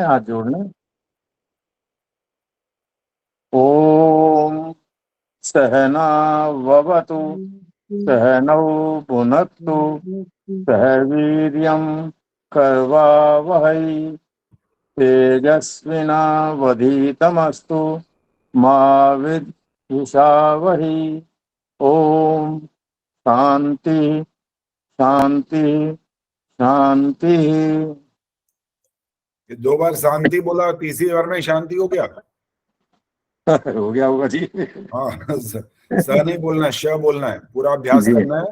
हैं, हाथ जोड़ना है। ओम सहना ववतु सहनौ भुनक्तु सह वीर्यं कर्वावहै तेजस्विनावधीतमस्तु मा विद्विषावहै। ओम शांति शांति शांति। ये 2 बार शांति बोला, तीसरी बार में शांति हो गया। हो गया होगा जी। हाँ, स नहीं बोलना है, श बोलना है, पूरा अभ्यास करना है।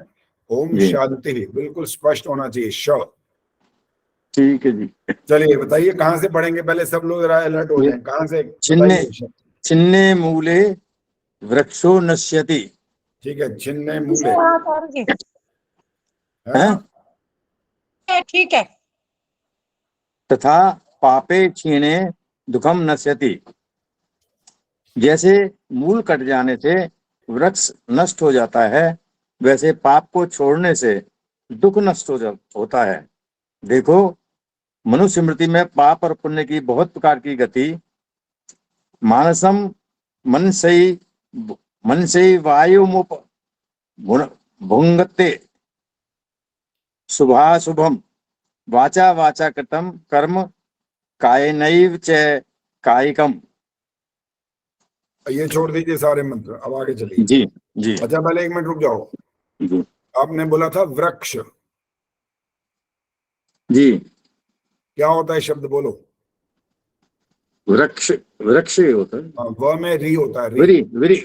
ओम शांति बिल्कुल स्पष्ट होना चाहिए, श। ठीक है जी। चलिए बताइए कहाँ से पढ़ेंगे, पहले सब लोग जरा अलर्ट हो जाएं, कहाँ से बताइए। छिन्ने मूले वृक्षो नश्यति। ठीक है, छिन्ने मूले ठीक है। तथा पापे क्षीणे दुखम नश्यति। जैसे मूल कट जाने से वृक्ष नष्ट हो जाता है, वैसे पाप को छोड़ने से दुख नष्ट होता है। देखो, मनुष्य स्मृति में पाप और पुण्य की बहुत प्रकार की गति। मानसम मन से वायुमुप भुंगते शुभाशुभम वाचा वाचा कृतम कर्म कायनैव च कायिकम। ये छोड़ दीजिए सारे मंत्र, अब आगे चलिए। जी जी। अच्छा पहले 1 मिनट रुक जाओ जी। आपने बोला था वृक्ष, जी क्या होता है शब्द बोलो। वृक्ष, वृक्ष ही होता है। हाँ, व में री होता है,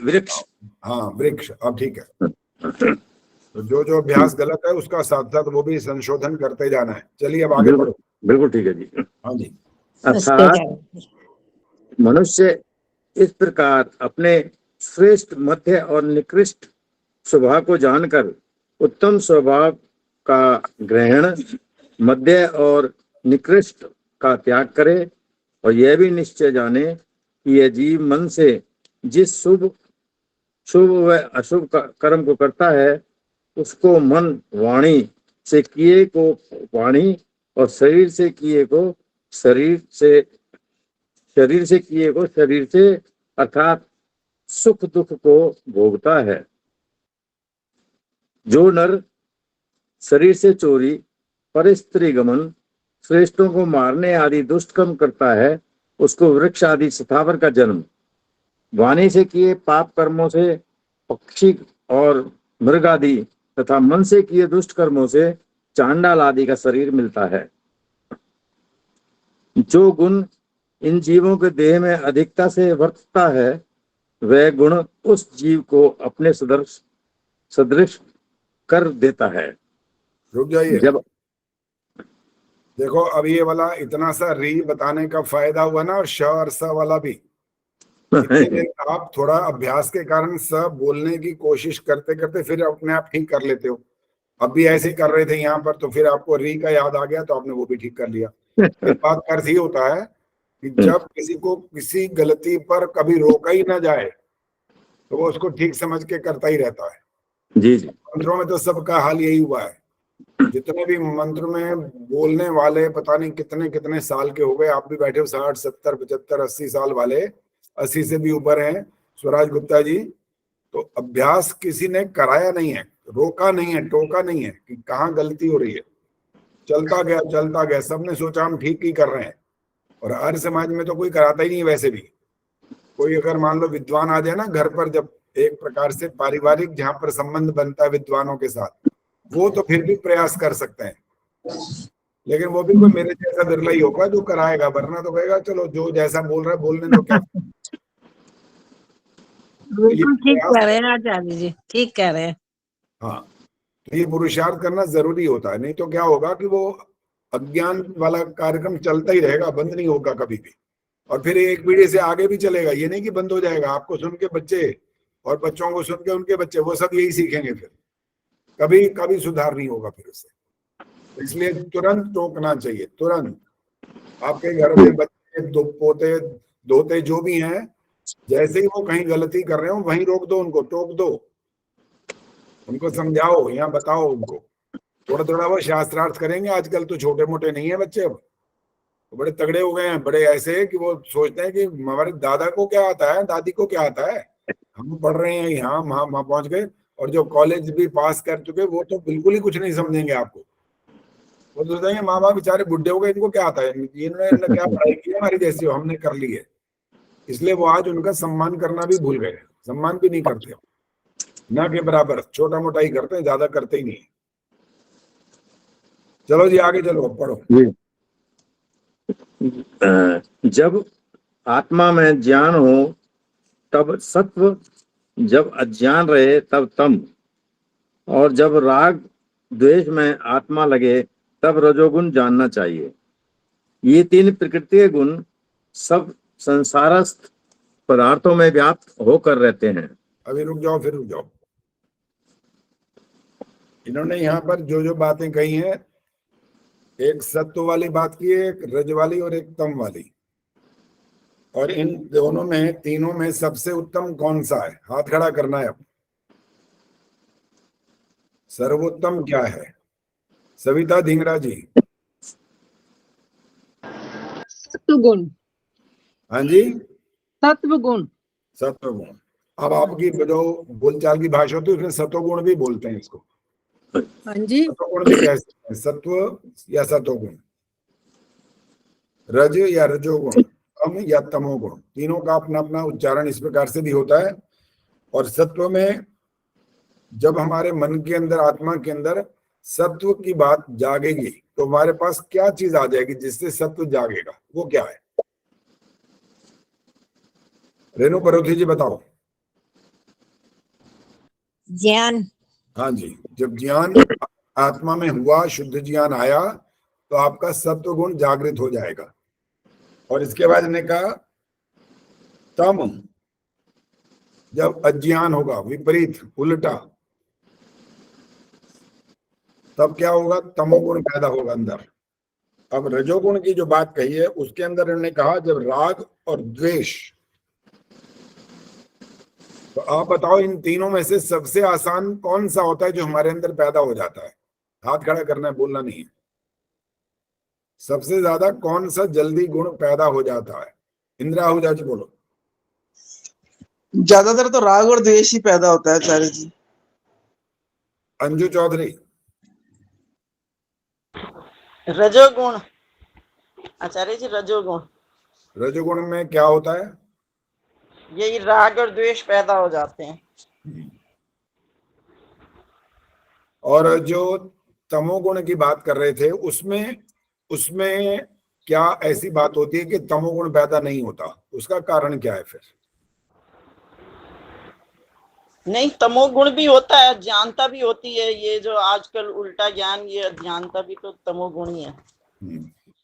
वृक्ष। हाँ वृक्ष। अब ठीक है, तो जो अभ्यास गलत है उसका साथ साथ वो भी संशोधन करते जाना है। चलिए अब आगे बढ़ो। बिल्कुल ठीक है जी। हाँ जी। अर्थात मनुष्य इस प्रकार अपने श्रेष्ठ, मध्य और निकृष्ट स्वभाव को जानकर उत्तम स्वभाव का ग्रहण, मध्य और निकृष्ट का त्याग करे और यह भी निश्चय जाने कि यह जीव मन से जिस शुभ व अशुभ कर्म को करता है, उसको मन वाणी से किए को वाणी और शरीर से किए को शरीर से अर्थात सुख दुख को भोगता है। जो नर शरीर से चोरी, पर स्त्री गमन, श्रेष्ठों को मारने आदि दुष्ट कर्म करता है, उसको वृक्ष आदि स्थावर का जन्म, वाणी से किए पाप कर्मों से पक्षी और मृग आदि तथा मन से किए दुष्ट कर्मों से चांडाल आदि का शरीर मिलता है। जो गुण इन जीवों के देह में अधिकता से वर्तता है, वह गुण उस जीव को अपने सदृश कर देता है। रुक जाइए, जब देखो अब ये वाला इतना सा री बताने का फायदा हुआ ना, और श और स वाला भी। आप थोड़ा अभ्यास के कारण स बोलने की कोशिश करते करते फिर अपने आप ठीक कर लेते हो। अब भी ऐसे कर रहे थे यहाँ पर, तो फिर आपको री का याद आ गया तो आपने वो भी ठीक कर लिया। इस बात का अर्थ ये होता है कि जब किसी को किसी गलती पर कभी रोका ही ना जाए तो वो उसको ठीक समझ के करता ही रहता है। जी जी। मंत्रों में तो सबका हाल यही हुआ है। जितने भी मंत्र में बोलने वाले पता नहीं कितने कितने साल के हो गए, आप भी बैठे हो 60 70 75 80 साल वाले, 80 से भी ऊपर हैं स्वराज गुप्ता जी। तो अभ्यास किसी ने कराया नहीं है, रोका नहीं है, टोका नहीं है कि कहाँ गलती हो रही है। चलता गया, सबने सोचा हम ठीक ही कर रहे हैं। और आर्य समाज में तो कोई कराता ही नहीं। वैसे भी कोई अगर मान लो विद्वान आ जाए ना घर पर, जब एक प्रकार से पारिवारिक जहां पर संबंध बनता है विद्वानों के साथ, वो तो फिर भी प्रयास कर सकते हैं, लेकिन वो भी कोई मेरे जैसा बिरला ही होगा जो कराएगा, वरना तो कहेगा चलो जो जैसा बोल रहा है बोलने दो, क्या। बिल्कुल ठीक कह रहे हैं आचार्य जी, ठीक कह रहे हैं। हाँ, तो ये पुरुषार्थ करना जरूरी होता है, नहीं तो क्या होगा कि वो अज्ञान वाला कार्यक्रम चलता ही रहेगा, बंद नहीं होगा कभी भी। और फिर एक पीढ़ी से आगे भी चलेगा, ये नहीं कि बंद हो जाएगा। आपको सुन के बच्चे और बच्चों को सुन के उनके बच्चे, वो सब यही सीखेंगे, फिर कभी कभी सुधार नहीं होगा फिर उससे। इसलिए तुरंत टोकना चाहिए, तुरंत। आपके घर में बच्चे, दो पोते दोते जो भी हैं, जैसे ही वो कहीं गलती कर रहे हो वहीं रोक दो, उनको टोक दो, उनको समझाओ या बताओ उनको। थोड़ा थोड़ा वो शास्त्रार्थ करेंगे। आजकल तो छोटे मोटे नहीं है बच्चे, अब वो बड़े तगड़े हो गए हैं, बड़े ऐसे कि वो सोचते हैं कि हमारे दादा को क्या आता है, दादी को क्या आता है, हम पढ़ रहे हैं यहाँ वहां पहुंच गए। और जो कॉलेज भी पास कर चुके वो तो बिल्कुल ही कुछ नहीं समझेंगे आपको। वो तो सोचेंगे माँ बाप बेचारे बुढ़े हो गए, इनको क्या आता है, इन्होंने क्या पढ़ाई की है हमारी जैसी, हमने कर ली है। इसलिए वो आज उनका सम्मान करना भी भूल गए, सम्मान भी नहीं करते, ना के बराबर, छोटा मोटा ही करते हैं, ज्यादा करते ही नहीं। चलो जी आगे चलो, पढ़ो। जब आत्मा में ज्ञान हो तब सत्व, जब अज्ञान रहे तब तम, और जब राग द्वेष में आत्मा लगे तब रजोगुण जानना चाहिए। ये तीन प्रकृति के गुण सब संसारस्थ पदार्थों में व्याप्त होकर रहते हैं। अभी रुक जाओ, फिर रुक जाओ। इन्होंने यहाँ पर जो जो बातें कही हैं, एक सत्व वाली बात की है, एक रज वाली और एक तम वाली। और इन दोनों में, तीनों में सबसे उत्तम कौन सा है? हाथ खड़ा करना है अब। सर्वोत्तम क्या है? सविता धिंगरा जी। सत्व गुण। हाँ जी, सत्व गुण। सत्व गुण। अब आपकी जो बोलचाल की भाषा होती है उसमें सत्व गुण भी बोलते हैं इसको। हाँ जी। सत्व गुण भी कह सकते हैं, सत्व या सत्वगुण, रज या रजोगुण, तम या तमोगुण, तीनों का अपना अपना उच्चारण इस प्रकार से भी होता है। और सत्व में जब हमारे मन के अंदर, आत्मा के अंदर सत्व की बात जागेगी तो हमारे पास क्या चीज आ जाएगी जिससे सत्व जागेगा? वो क्या है? रेणु परोथी जी बताओ। ज्ञान। हाँ जी, जब ज्ञान आत्मा में हुआ, शुद्ध ज्ञान आया, तो आपका सत्व गुण जागृत हो जाएगा। और इसके बाद ने कहा तम, जब अज्ञान होगा, विपरीत, उल्टा, तब क्या होगा? तमोगुण पैदा होगा अंदर। अब रजोगुण की जो बात कही है उसके अंदर इन्होंने कहा जब राग और द्वेष, तो आप बताओ इन तीनों में से सबसे आसान कौन सा होता है जो हमारे अंदर पैदा हो जाता है? हाथ खड़ा करना है, बोलना नहीं है। सबसे ज्यादा कौन सा जल्दी गुण पैदा हो जाता है? इंदिरा आहूजा जी बोलो। ज्यादातर तो राग और द्वेष ही पैदा होता है आचार्य जी। अंजू चौधरी। रजोगुण आचार्य जी, रजोगुण। रजोगुण में क्या होता है? यही राग और द्वेष पैदा हो जाते हैं। और जो तमोगुण की बात कर रहे थे उसमें उसमें क्या ऐसी बात होती है कि तमोगुण पैदा नहीं होता? उसका कारण क्या है फिर? नहीं, तमोगुण भी होता है, अज्ञानता भी होती है। ये जो आजकल उल्टा ज्ञान, ये अज्ञानता भी तो तमोगुण ही है।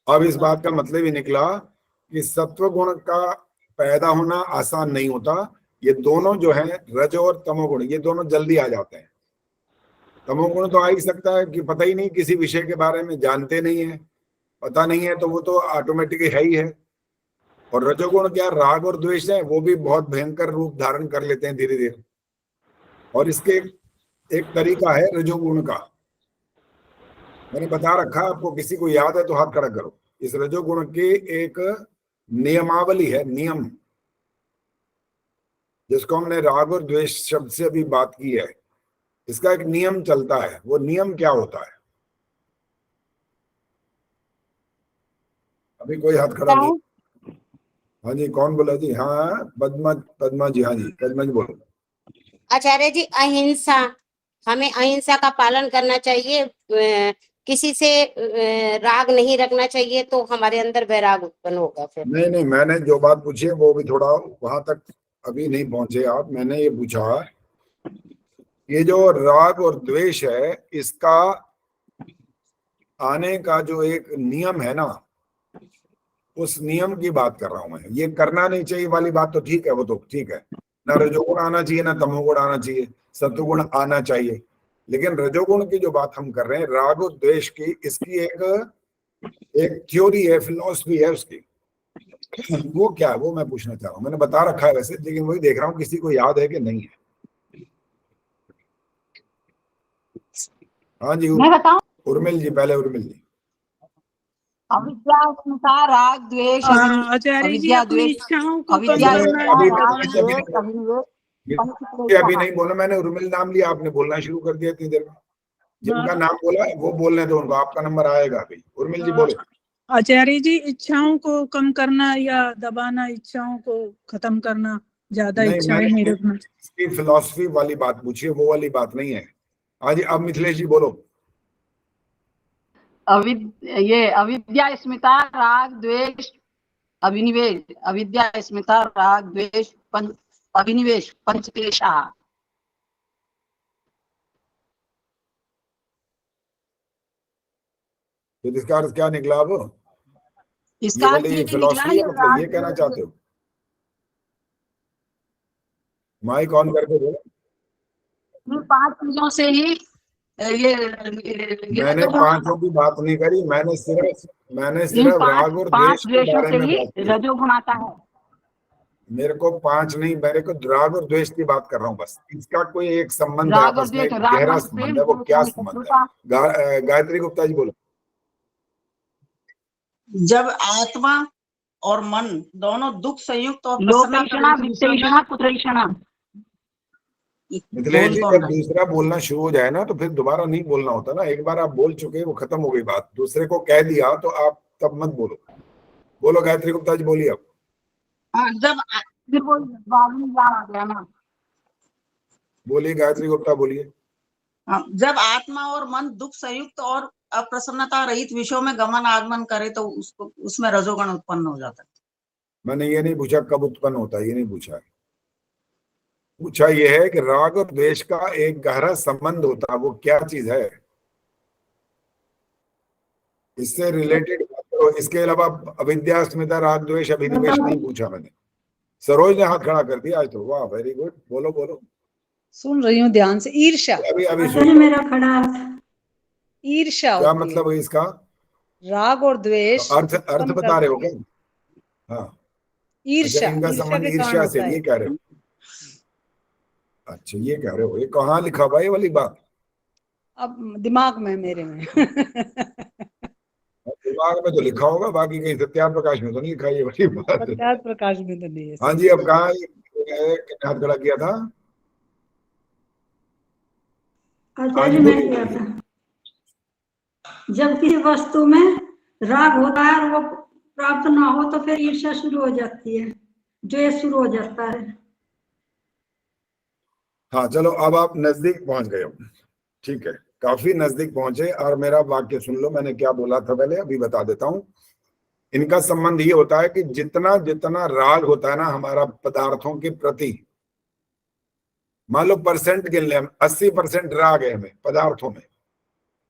अब इस बात का मतलब ही निकला कि सत्व गुण का पैदा होना आसान नहीं होता। ये दोनों जो है, रज और तमोगुण, ये दोनों जल्दी आ जाते हैं। तमोगुण तो आ ही सकता है कि पता ही नहीं, किसी विषय के बारे में जानते नहीं है, पता नहीं है, तो वो तो ऑटोमेटिकली है ही है। और रजोगुण क्या, राग और द्वेष है, वो भी बहुत भयंकर रूप धारण कर लेते हैं धीरे धीरे। और इसके एक तरीका है रजोगुण का, मैंने बता रखा, आपको किसी को याद है तो हाथ खड़ा करो। इस रजोगुण की एक नियमावली है, नियम, जिसको हमने राग और द्वेष शब्द से अभी बात की है। इसका एक नियम चलता है। वो नियम क्या होता है? अभी कोई हाथ खड़ा नहीं। हाँ जी, कौन बोला जी? हाँ, पद्मा जी। हाँ जी, पद्मा जी बोलो। आचार्य जी, अहिंसा, हमें अहिंसा का पालन करना चाहिए, किसी से राग नहीं रखना चाहिए, तो हमारे अंदर वैराग उत्पन्न होगा फिर। नहीं, मैंने जो बात पूछी है वो भी थोड़ा वहां तक अभी नहीं पहुंचे आप। मैंने ये पूछा, ये जो राग और द्वेष है, इसका आने का जो एक नियम है ना, उस नियम की बात कर रहा हूं मैं। ये करना नहीं चाहिए वाली बात तो ठीक है, वो तो ठीक है, ना रजोगुण आना चाहिए ना तमोगुण आना चाहिए, सत्वगुण आना चाहिए। लेकिन रजोगुण की जो बात हम कर रहे हैं, राग और द्वेष की, इसकी एक थ्योरी है, फिलॉसफी है उसकी। वो क्या है वो मैं पूछना चाह रहा हूँ। मैंने बता रखा है वैसे, लेकिन वही देख रहा हूँ किसी को याद है कि नहीं है। हाँ जी, मैं बताऊं? उर्मिल जी, पहले उर्मिल जी। अविद्या अस्मिता राग द्वेष आचार्य जी अविद्या अपनी द्वेष इच्छाओं को कम अविद्या करना अस्मिता या राग दबाना द्वेष अभिनिवेश ये पंचक्लेशः। अभी नहीं बोला मैंने, उर्मिल नाम लिया, आपने बोलना शुरू कर दिया इतनी देर में। जिनका नाम बोला वो बोलने दो उनको, आपका नंबर आएगा अभी। उर्मिल जी बोलो। आचार्य जी इच्छाओं को कम करना या दबाना, इच्छाओं को खत्म करना, ज्यादा नहीं, इच्छाएं मैंने नहीं रखना। इसकी फिलॉसफी वाली बात पूछी है, वो वाली बात नहीं है। हाँ जी, अब मिथिलेश जी बोलो। ये अविद्या अस्मिता राग द्वेष अभिनिवेश अविद्या अस्मिता राग द्वेष अभिनिवेश पंचक्लेशः। तो इसका अर्थ क्या निकला? अब इसका ये अर्थ वाली ये निकला फिलॉसफी है, मतलब ये कहना राग चाहते हो? माइक ऑन करके बोलो। ये 5 चीजों से ही ये मैंने पांचों की बात नहीं करी, मैंने सिर्फ राग और द्वेष के द्वेषों बारे से में ही बात की। रजोगुण आता है। मेरे को 5 नहीं, मेरे को राग और द्वेष की बात कर रहा हूँ बस। इसका कोई एक संबंध है राग और आपस में, द्वेष, एक राग गहरा और संबंध प्रेम, है। वो क्या द्वेष और संबंध शत्रुता। है? गायत्री गुप्ता जी बोलो। जब आत्मा और मन दोनों दुख संयुक्त और लोकेशना वित्तेषणा कुत्रेषणा। मिथिलेश जी, जब दूसरा बोलना शुरू हो जाए ना तो फिर दोबारा नहीं बोलना होता ना। एक बार आप बोल चुके, वो खत्म हो गई बात। दूसरे को कह दिया तो आप तब मत बोलो। बोलो गायत्री गुप्ता जी, बोलिए अब। जब फिर वो बाद में याद आ गया ना। बोलिए गायत्री गुप्ता, बोलिए। जब आत्मा और मन दुख संयुक्त और अप्रसन्नता रहित विषयों में गमन आगमन करे तो उसको उसमें रजोगुण उत्पन्न हो जाता है। मैंने ये नहीं पूछा कब उत्पन्न होता है, ये नहीं पूछा है। पूछा ये है कि राग और द्वेष का एक गहरा संबंध होता है, वो क्या चीज है, इससे रिलेटेड। इसके अलावा अविद्या अस्मिता राग द्वेष अभिनिवेश नहीं पूछा मैंने। सरोज ने हाथ खड़ा कर दिया आज तो, वाह वेरी गुड। बोलो बोलो। सुन रही हूँ ध्यान से। ईर्ष्या, अभी मेरा खड़ा ईर्ष्या क्या होती मतलब है इसका? राग और द्वेष तो अर्थ बता रहे हो क्या? हाँ, अच्छा, ईर्ष्या, इनका ईर्ष्या संबंध के कारण ईर्ष्या से, होता है। ये कह रहे हो? अच्छा, ये कह रहे हो। ये कहाँ लिखा भाई वाली बात? अब दिमाग में, मेरे में। दिमाग में तो लिखा होगा, बाकी कहीं सत्यार प्रकाश में तो नहीं लिखा ये वाली बात। सत्यार प्रकाश में तो नहीं है। हाँ जी, अब कहाँ किसने हाथ खड़ा किया था? आचार्य मैं किया था। जब किसी वस्तु में राग होता है और वो प्राप्त ना हो तो फिर ईर्ष्या शुरू हो जाती है, द्वेष शुरू हो जाता है। हाँ चलो, अब आप नजदीक पहुंच गए हो। ठीक है, काफी नजदीक पहुंचे। और मेरा वाक्य सुन लो, मैंने क्या बोला था पहले, अभी बता देता हूं। इनका संबंध ये होता है कि जितना जितना राग होता है ना हमारा पदार्थों के प्रति, मान लो परसेंट गिन ले हम, 80% राग है हमें पदार्थों में,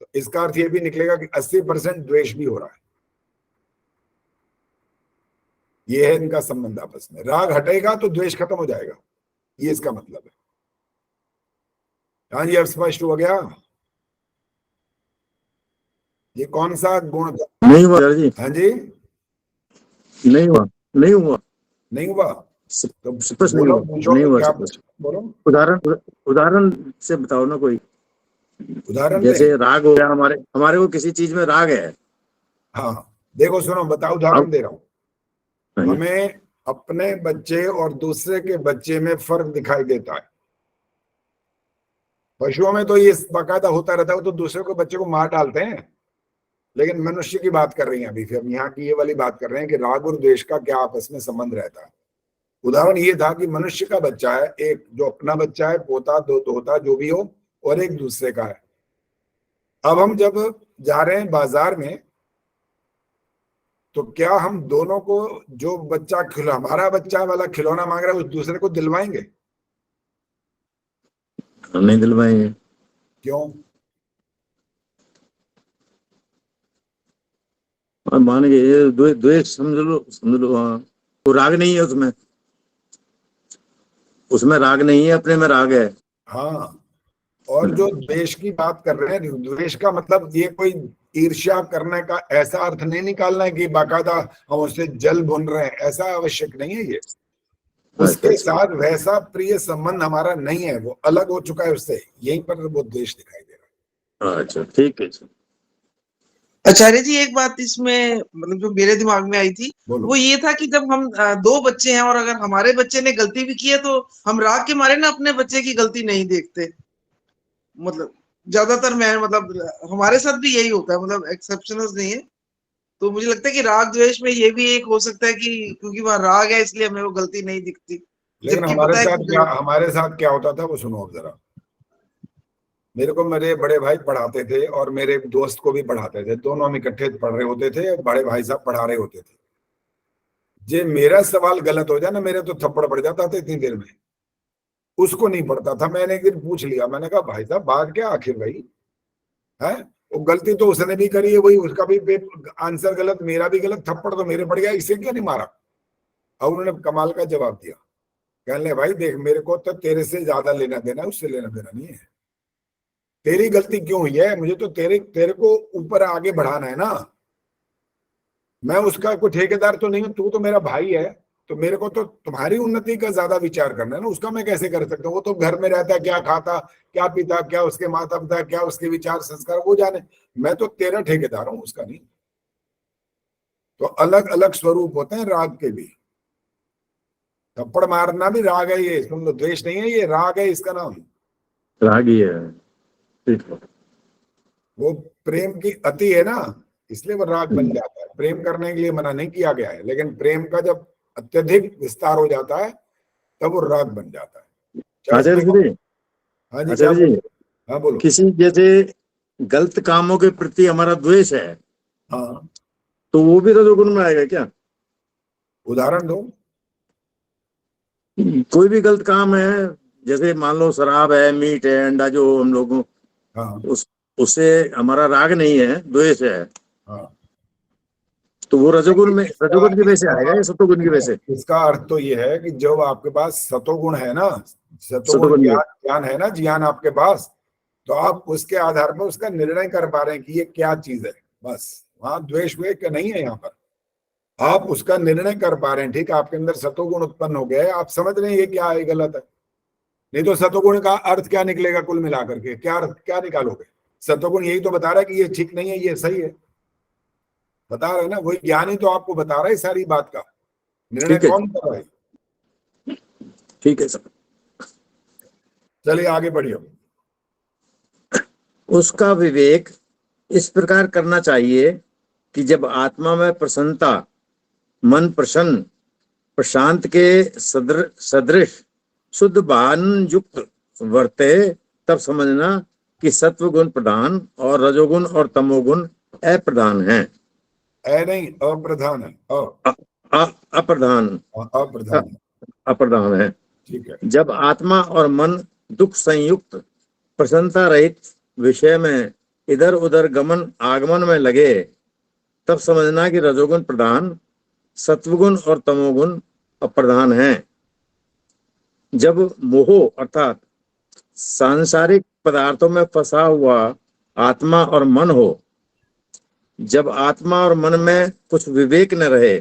तो इसका अर्थ ये भी निकलेगा कि 80% द्वेष भी हो रहा है। ये है इनका संबंध आपस में। राग हटेगा तो द्वेष खत्म हो जाएगा, ये इसका मतलब है। हाँ जी, अब स्पष्ट हो गया। ये कौन सा गुण था? नहीं हुआ जी। हाँ जी, नहीं हुआ, नहीं हुआ, नहीं हुआ तो स्पष्ट नहीं बोलो, हुआ, पूछो नहीं हुआ क्या स्पष्ट। बोलो। उदाहरण से बताओ ना कोई। उदाहरण जैसे राग हो गया, हमारे को किसी चीज में राग है। हाँ देखो सुनो, बताओ, उदाहरण दे रहा हूं। हाँ जी। हमें अपने बच्चे और दूसरे के बच्चे में फर्क दिखाई देता है। पशुओं में तो ये बाकायदा होता रहता है, वो तो दूसरे को बच्चे को मार डालते हैं। लेकिन मनुष्य की बात कर रही हैं अभी, फिर यहाँ की ये वाली बात कर रहे हैं कि राग और द्वेष का क्या आपस में संबंध रहता है। उदाहरण ये था कि मनुष्य का बच्चा है, एक जो अपना बच्चा है, पोता दो तोता जो भी हो, और एक दूसरे का है। अब हम जब जा रहे हैं बाजार में, तो क्या हम दोनों को, जो बच्चा हमारा बच्चा वाला खिलौना मांग रहा है, उस दूसरे को दिलवाएंगे? हम नहीं दिलवाएंगे। क्यों? मान के द्वेष समझ लो। हाँ, तो राग नहीं है उसमें राग नहीं है, अपने में राग है। हाँ, और जो द्वेष की बात कर रहे हैं, द्वेष का मतलब ये कोई ईर्ष्या करने का ऐसा अर्थ नहीं निकालना है कि बाकायदा हम उससे जल भुन रहे हैं, ऐसा आवश्यक नहीं है। ये उसके साथ वैसा प्रिय संबंध हमारा नहीं है, वो अलग हो चुका है उससे, यहीं पर वो द्वेष दिखाई दे रहा है। अच्छा ठीक है। आचार्य जी एक बात इसमें मतलब जो मेरे दिमाग में आई थी बोलो। वो ये था कि जब हम दो बच्चे हैं और अगर हमारे बच्चे ने गलती भी की है तो हम राग के मारे ना अपने बच्चे की गलती नहीं देखते। मतलब ज्यादातर मैं मतलब हमारे साथ भी यही होता है, मतलब एक्सेप्शनल नहीं है। तो मुझे लगता है कि राग द्वेष में ये भी एक हो सकता है कि क्योंकि वहां राग है इसलिए हमें वो गलती नहीं दिखती, लेकिन जबकि पता है कि हमारे साथ क्या होता था वो सुनो अब जरा। मेरे को मेरे बड़े भाई पढ़ाते थे और मेरे दोस्त को भी पढ़ाते थे, दोनों हम इकट्ठे पढ़ रहे होते थे, बड़े भाई साहब पढ़ा रहे होते थे। जे मेरा सवाल गलत हो जाए ना, मेरे तो थप्पड़ पड़ जाता था इतनी देर में, उसको नहीं पड़ता था। मैंने एक दिन पूछ लिया, मैंने कहा भाई साहब बात क्या आखिर भाई है, वो गलती तो उसने भी करी है, वही उसका भी आंसर गलत, मेरा भी गलत, थप्पड़ तो मेरे पड़ गया, इसे क्यों नहीं मारा। और उन्होंने कमाल का जवाब दिया, कहने भाई देख मेरे को तो तेरे से ज्यादा लेना देना, उससे लेना देना नहीं है, तेरी गलती क्यों हुई है, मुझे तो तेरे को ऊपर आगे बढ़ाना है ना, मैं उसका कोई ठेकेदार तो नहीं हूं, तू तो मेरा भाई है, तो मेरे को तो तुम्हारी उन्नति का ज्यादा विचार करना है ना, उसका मैं कैसे कर सकता हूँ। वो तो घर में रहता, क्या खाता क्या पीता, क्या उसके माता पिता, क्या उसके विचार संस्कार, वो जाने, मैं तो तेरा ठेकेदार हूं, उसका नहीं। तो अलग अलग स्वरूप होते हैं राग के भी। थप्पड़ मारना भी राग है, ये सुन लो, द्वेष नहीं है, ये राग है, इसका नाम राग ही है। ठीक है। वो प्रेम की अति है ना, इसलिए वो राग बन जाता है। प्रेम करने के लिए मना नहीं किया गया है, लेकिन प्रेम का जब अत्यधिक विस्तार हो जाता है तब वो राग बन जाता है। आचार्य जी, हाँ जी, आचार्य जी, हाँ बोलो। किसी जैसे गलत कामों के प्रति हमारा द्वेष है, हाँ, तो वो भी रजोगुण में आएगा क्या? उदाहरण दो। कोई भी गलत काम है, जैसे मान लो शराब है, मीट है, अंडा, जो हम लोगों हाँ उससे हमारा राग नहीं है, द्वेष है, हाँ, तो वो रजोगुण में, रजोगुण की वजह से आएगा या सतोगुण की वजह से? इसका अर्थ तो ये है कि जब आपके पास सतोगुण है ना, सतोगुण सतोगुण ज्ञान है ना, ज्ञान आपके पास, तो आप उसके आधार पर उसका निर्णय कर पा रहे हैं कि ये क्या चीज है। बस वहां द्वेष वेष नहीं है, यहाँ पर आप उसका निर्णय कर पा रहे हैं। ठीक है, आपके अंदर सतोगुण उत्पन्न हो गया है, आप समझ रहे हैं ये क्या है, गलत है। नहीं तो सतोगुण का अर्थ क्या निकलेगा, कुल मिलाकर के क्या अर्थ क्या निकालोगे। सतोगुण यही तो बता रहा है कि ये ठीक नहीं है, ये सही है, बता रहे ना, वही ज्ञान ही तो आपको बता रहा है सारी बात का निर्णय ठीक है, कौन कर रहा है। ठीक है सर। चलिए आगे बढ़िए। उसका विवेक इस प्रकार करना चाहिए कि जब आत्मा में प्रसन्नता, मन प्रसन्न प्रशांत के सदृश शुद्ध भान युक्त वर्ते, तब समझना कि सत्व गुण प्रधान और रजोगुण और तमोगुण अप्रधान हैं। नहीं, अप्रधान है, अप्रधान अप्रधान है, अप्रधान है। ठीक है। जब आत्मा और मन दुख संयुक्त प्रसन्नता रहित विषय में इधर उधर गमन आगमन में लगे, तब समझना कि रजोगुण प्रधान, सत्वगुण और तमोगुण अप्रधान हैं। जब मोह अर्थात सांसारिक पदार्थों में फंसा हुआ आत्मा और मन हो, जब आत्मा और मन में कुछ विवेक न रहे,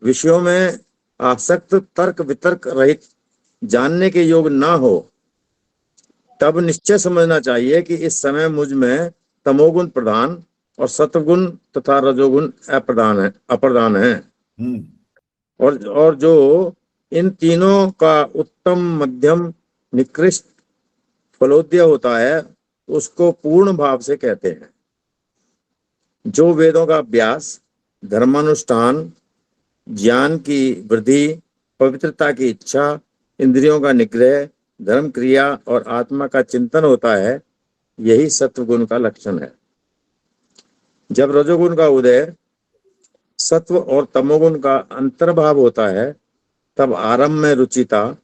विषयों में आसक्त तर्क वितर्क रहित जानने के योग ना हो, तब निश्चय समझना चाहिए कि इस समय मुझ में तमोगुण प्रधान और सत्वगुण तथा रजोगुण अप्रधान है। और जो इन तीनों का उत्तम मध्यम निकृष्ट फलोद्य होता है, उसको पूर्ण भाव से कहते हैं। जो वेदों का अभ्यास, धर्मानुष्ठान, ज्ञान की वृद्धि, पवित्रता की इच्छा, इंद्रियों का निग्रह, धर्म क्रिया और आत्मा का चिंतन होता है, यही सत्वगुण का लक्षण है। जब रजोगुण का उदय, सत्व और तमोगुण का अंतर्भाव होता है, तब आरंभ में रुचिता,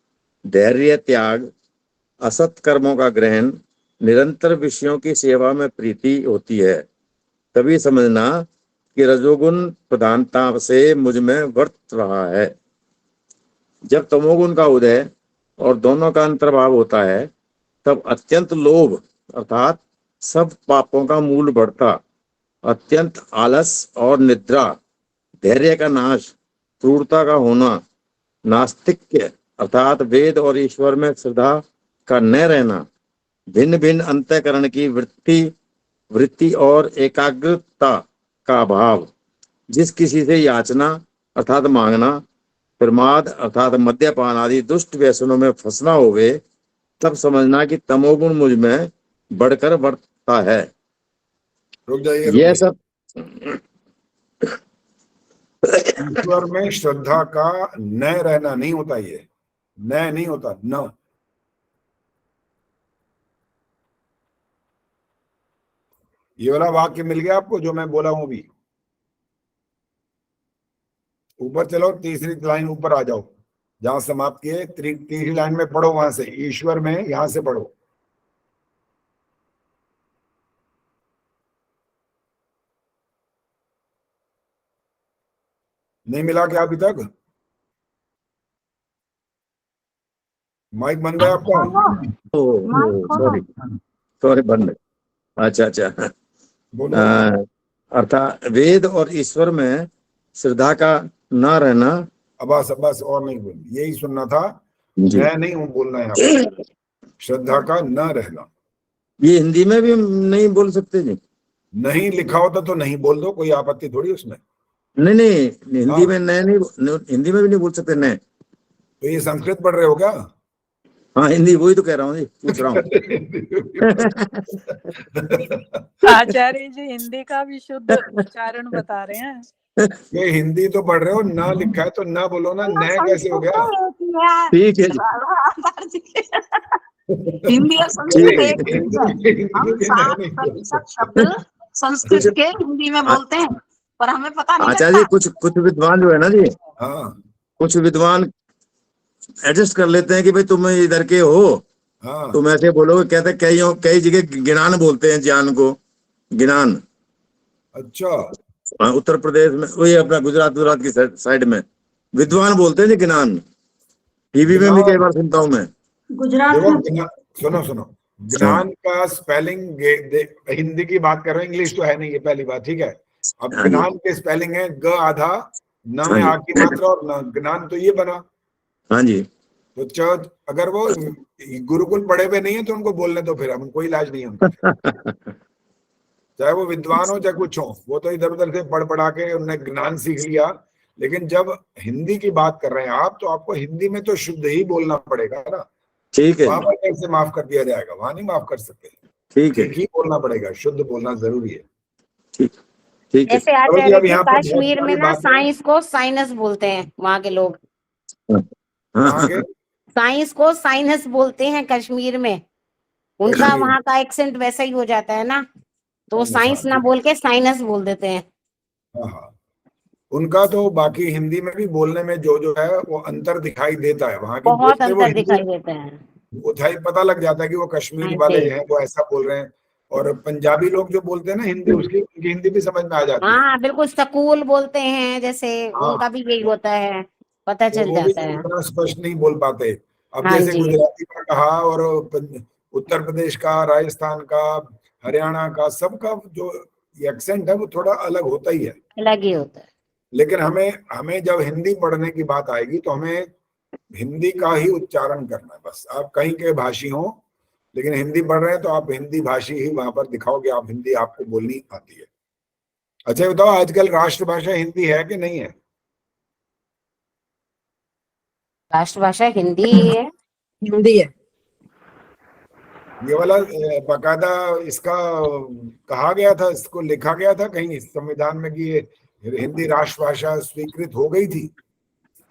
धैर्य त्याग, असत कर्मों का ग्रहण, निरंतर विषयों की सेवा में प्रीति होती है। तभी समझना कि रजोगुण प्रधानता से मुझ में वर्त रहा है। जब तमोगुण का उदय और दोनों का अंतर्भाव होता है, तब अत्यंत लोभ अर्थात सब पापों का मूल बढ़ता, अत्यंत आलस और निद्रा, धैर्य का नाश, क्रूरता का होना, नास्तिक्य अर्थात वेद और ईश्वर में श्रद्धा का न रहना, भिन्न भिन्न अंतःकरण की वृत्ति और एकाग्रता का अभाव, जिस किसी से याचना अर्थात मांगना, प्रमाद अर्थात मद्यपान आदि दुष्ट व्यसनों में फंसना होवे, तब समझना कि तमोगुण मुझ में बढ़कर बढ़ता है। रुक जाइए, यह सब ईश्वर में श्रद्धा का न रहना नहीं होता, ये न नहीं होता, न। ये वाला वाक्य मिल गया आपको जो मैं बोला हूं अभी? ऊपर चलो, तीसरी लाइन ऊपर आ जाओ, जहां समाप्त किए तीसरी लाइन में पढ़ो, वहां से ईश्वर में, यहां से पढ़ो। नहीं मिला क्या अभी तक? माइक बंद है आपका? सॉरी सॉरी बंद। अच्छा अच्छा। बोलो। अर्थात वेद और ईश्वर में श्रद्धा का न रहना। बस और नहीं बोल, यही सुनना था, जी। मैं नहीं हूं बोलना यहाँ पे, श्रद्धा का न रहना। ये हिंदी में भी नहीं बोल सकते जी? नहीं लिखा होता तो नहीं बोल दो, कोई आपत्ति थोड़ी उसमें। नहीं नहीं, हिंदी हाँ। में नहीं, हिंदी में भी नहीं बोल सकते न? तो ये संस्कृत पढ़ रहे हो क्या? हाँ हिंदी, वही तो कह रहा हूँ जी, पूछ रहा हूँ। आचार्य जी हिंदी का भी शुद्ध उच्चारण बता रहे हैं। ये हिंदी तो पढ़ रहे हो, ना लिखा है तो ना बोलो ना, न कैसे हो गया? ठीक है जी। हिंदी और संस्कृत एक ही है। हम 60% शब्द संस्कृत के हिंदी में बोलते हैं, पर हमें पता नहीं आचार्य जी, लगता। कुछ विद्वान जो है ना जी, हाँ कुछ विद्वान एडजस्ट कर लेते हैं कि भाई तुम इधर के हो, हाँ। तुम ऐसे बोलोगे। कहते कई जगह गिनान बोलते हैं, ज्ञान को गिनान। अच्छा। उत्तर प्रदेश में, वही अपना गुजरात की साइड में विद्वान बोलते हैं जी गिनान। टीवी में भी कई बार सुनता हूँ मैं। गुजरात देखो में सुनो, ज्ञान का स्पेलिंग हिंदी की बात कर रहे हैं, इंग्लिश तो है नहीं, ये पहली बात, ठीक है। अब हाँ जी। ज्ञान के स्पेलिंग है ग आधा, न में हाँ आ की मात्रा, और न ज्ञान, तो ये बना। हाँ जी। तो अगर वो गुरुकुल पढ़े हुए नहीं है तो उनको बोलने दो, फिर हम कोई इलाज नहीं है उनका। चाहे वो विद्वान हो चाहे कुछ हो, वो तो इधर उधर से पढ़ पढ़ा के उन्होंने ज्ञान सीख लिया। लेकिन जब हिंदी की बात कर रहे हैं आप, तो आपको हिंदी में तो शुद्ध ही बोलना पड़ेगा ना। ठीक है, वहां पर कैसे माफ कर दिया जाएगा? वहां नहीं माफ कर सकते, ठीक है, ठीक ही बोलना पड़ेगा, शुद्ध बोलना जरूरी है। ठीक है। जैसे चलो जी, आचार्य अब जी यहाँ पर बहुत कश्मीर में सारी ना बातें, साइंस को साइनस बोलते हैं वहां के लोग। वहां के साइंस को साइनस बोलते हैं कश्मीर में, उनका कश्मीर। वहां का एक्सेंट वैसा ही हो जाता है ना, तो वो साइंस ना बोल के साइनस बोल देते हैं। हाँ, उनका तो बाकी हिंदी में भी बोलने में जो है वो अंतर दिखाई देता है। वहां की बहुत बोलते वो अंतर हिंदी, दिखाई देता है। वो पता लग जाता है कि वो कश्मीर हाँ वाले जी। हैं, वो ऐसा बोल रहे हैं। और पंजाबी लोग जो बोलते हैं ना हिंदी, उनकी हिंदी भी समझ में आ जाती है। हाँ बिल्कुल, स्कूल बोलते हैं जैसे, हाँ, उनका भी यही होता है, पता तो चल वो भी जाता है। इतना स्पष्ट नहीं बोल पाते। अब हाँ जैसे जी। गुजराती का कहा, और उत्तर प्रदेश का, राजस्थान का, हरियाणा का, सबका जो एक्सेंट है वो थोड़ा अलग होता ही है। अलग ही होता है। लेकिन हमें जब हिंदी पढ़ने की बात आएगी तो हमें हिंदी का ही उच्चारण करना है। बस आप कहीं के भाषी हो, लेकिन हिंदी पढ़ रहे हैं तो आप हिंदी भाषी ही वहां पर दिखाओ कि आप हिंदी आपको बोलनी आती है। अच्छा बताओ, आजकल राष्ट्रभाषा हिंदी है कि नहीं है? राष्ट्रभाषा हिंदी ही है। हिंदी है। ये वाला बाकायदा इसका कहा गया था, इसको लिखा गया था कहीं संविधान में कि ये हिंदी राष्ट्रभाषा स्वीकृत हो गई थी।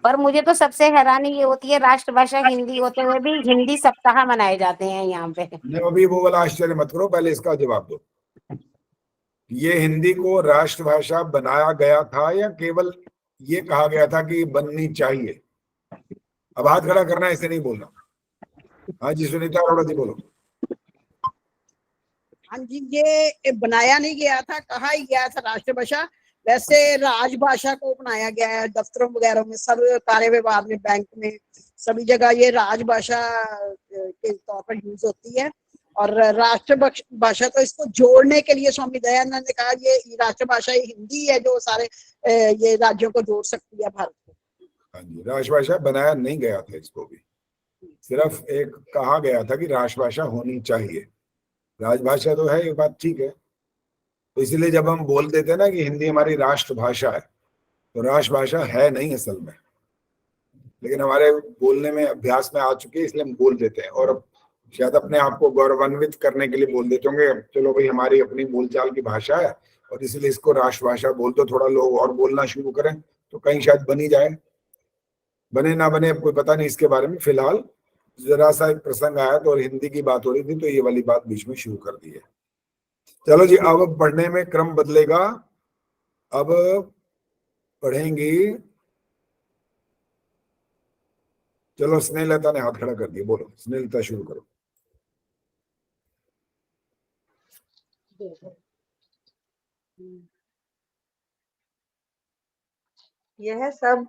पर मुझे तो सबसे हैरानी ये होती है, राष्ट्रभाषा हिंदी होते हुए भी हिंदी सप्ताह मनाए जाते हैं यहाँ पे। नहीं, अभी वो वाला आश्चर्य मत करो, पहले इसका जवाब दो। ये हिंदी को राष्ट्रभाषा बनाया गया था या केवल ये कहा गया था कि बननी चाहिए? अब हाथ खड़ा करना, ऐसे नहीं बोलना। हाँ जी, सुनीता अरोड़ा जी बोलो। हाँ जी, ये बनाया नहीं गया था, कहा ही गया था राष्ट्रभाषा। वैसे राजभाषा को अपनाया गया है दफ्तरों वगैरह में, सब कार्य विभाग में, बैंक में, सभी जगह ये राजभाषा के तौर पर यूज होती है। और राष्ट्रभाषा तो इसको जोड़ने के लिए स्वामी दयानंद ने कहा ये राष्ट्रभाषा हिंदी है जो सारे ये राज्यों को जोड़ सकती है भारत को। हाँ जी, राजभाषा बनाया नहीं गया था, इसको भी सिर्फ एक कहा गया था कि राजभाषा होनी चाहिए। राजभाषा तो है, ये बात ठीक है, तो इसलिए जब हम बोल देते हैं ना कि हिंदी हमारी राष्ट्रभाषा है, तो राष्ट्रभाषा है नहीं असल में, लेकिन हमारे बोलने में अभ्यास में आ चुकी है, इसलिए हम बोल देते हैं। और अब शायद अपने आप को गौरवान्वित करने के लिए बोल देते होंगे, चलो भाई हमारी अपनी बोलचाल की भाषा है और इसलिए इसको राष्ट्रभाषा बोल दो, थोड़ा लोग और बोलना शुरू करें तो कहीं शायद बनी जाए, बने ना बने अब कोई पता नहीं इसके बारे में। फिलहाल जरा सा एक प्रसंग आया तो और हिंदी की बात हो रही थी तो ये वाली बात बीच में शुरू कर दी है। चलो जी, अब पढ़ने में क्रम बदलेगा। अब पढ़ेंगी, चलो स्नेहलता ने हाथ खड़ा कर दिया, बोलो स्नेहलता शुरू करो। यह सब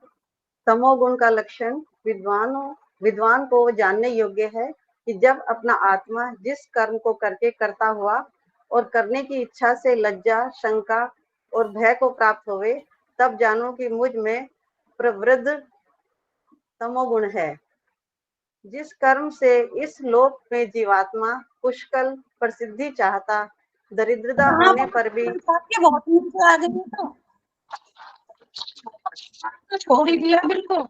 तमोगुण का लक्षण विद्वान को जानने योग्य है कि जब अपना आत्मा जिस कर्म को करके करता हुआ और करने की इच्छा से लज्जा, शंका और भय को प्राप्त होवे, तब जानो कि मुझ में प्रवृत्त तमोगुण है। जिस कर्म से इस लोक में जीवात्मा पुष्कल प्रसिद्धि चाहता, दरिद्रता होने पर भी बहुत नीचे आ गई तो छोड़ ही दिया बिल्कुल।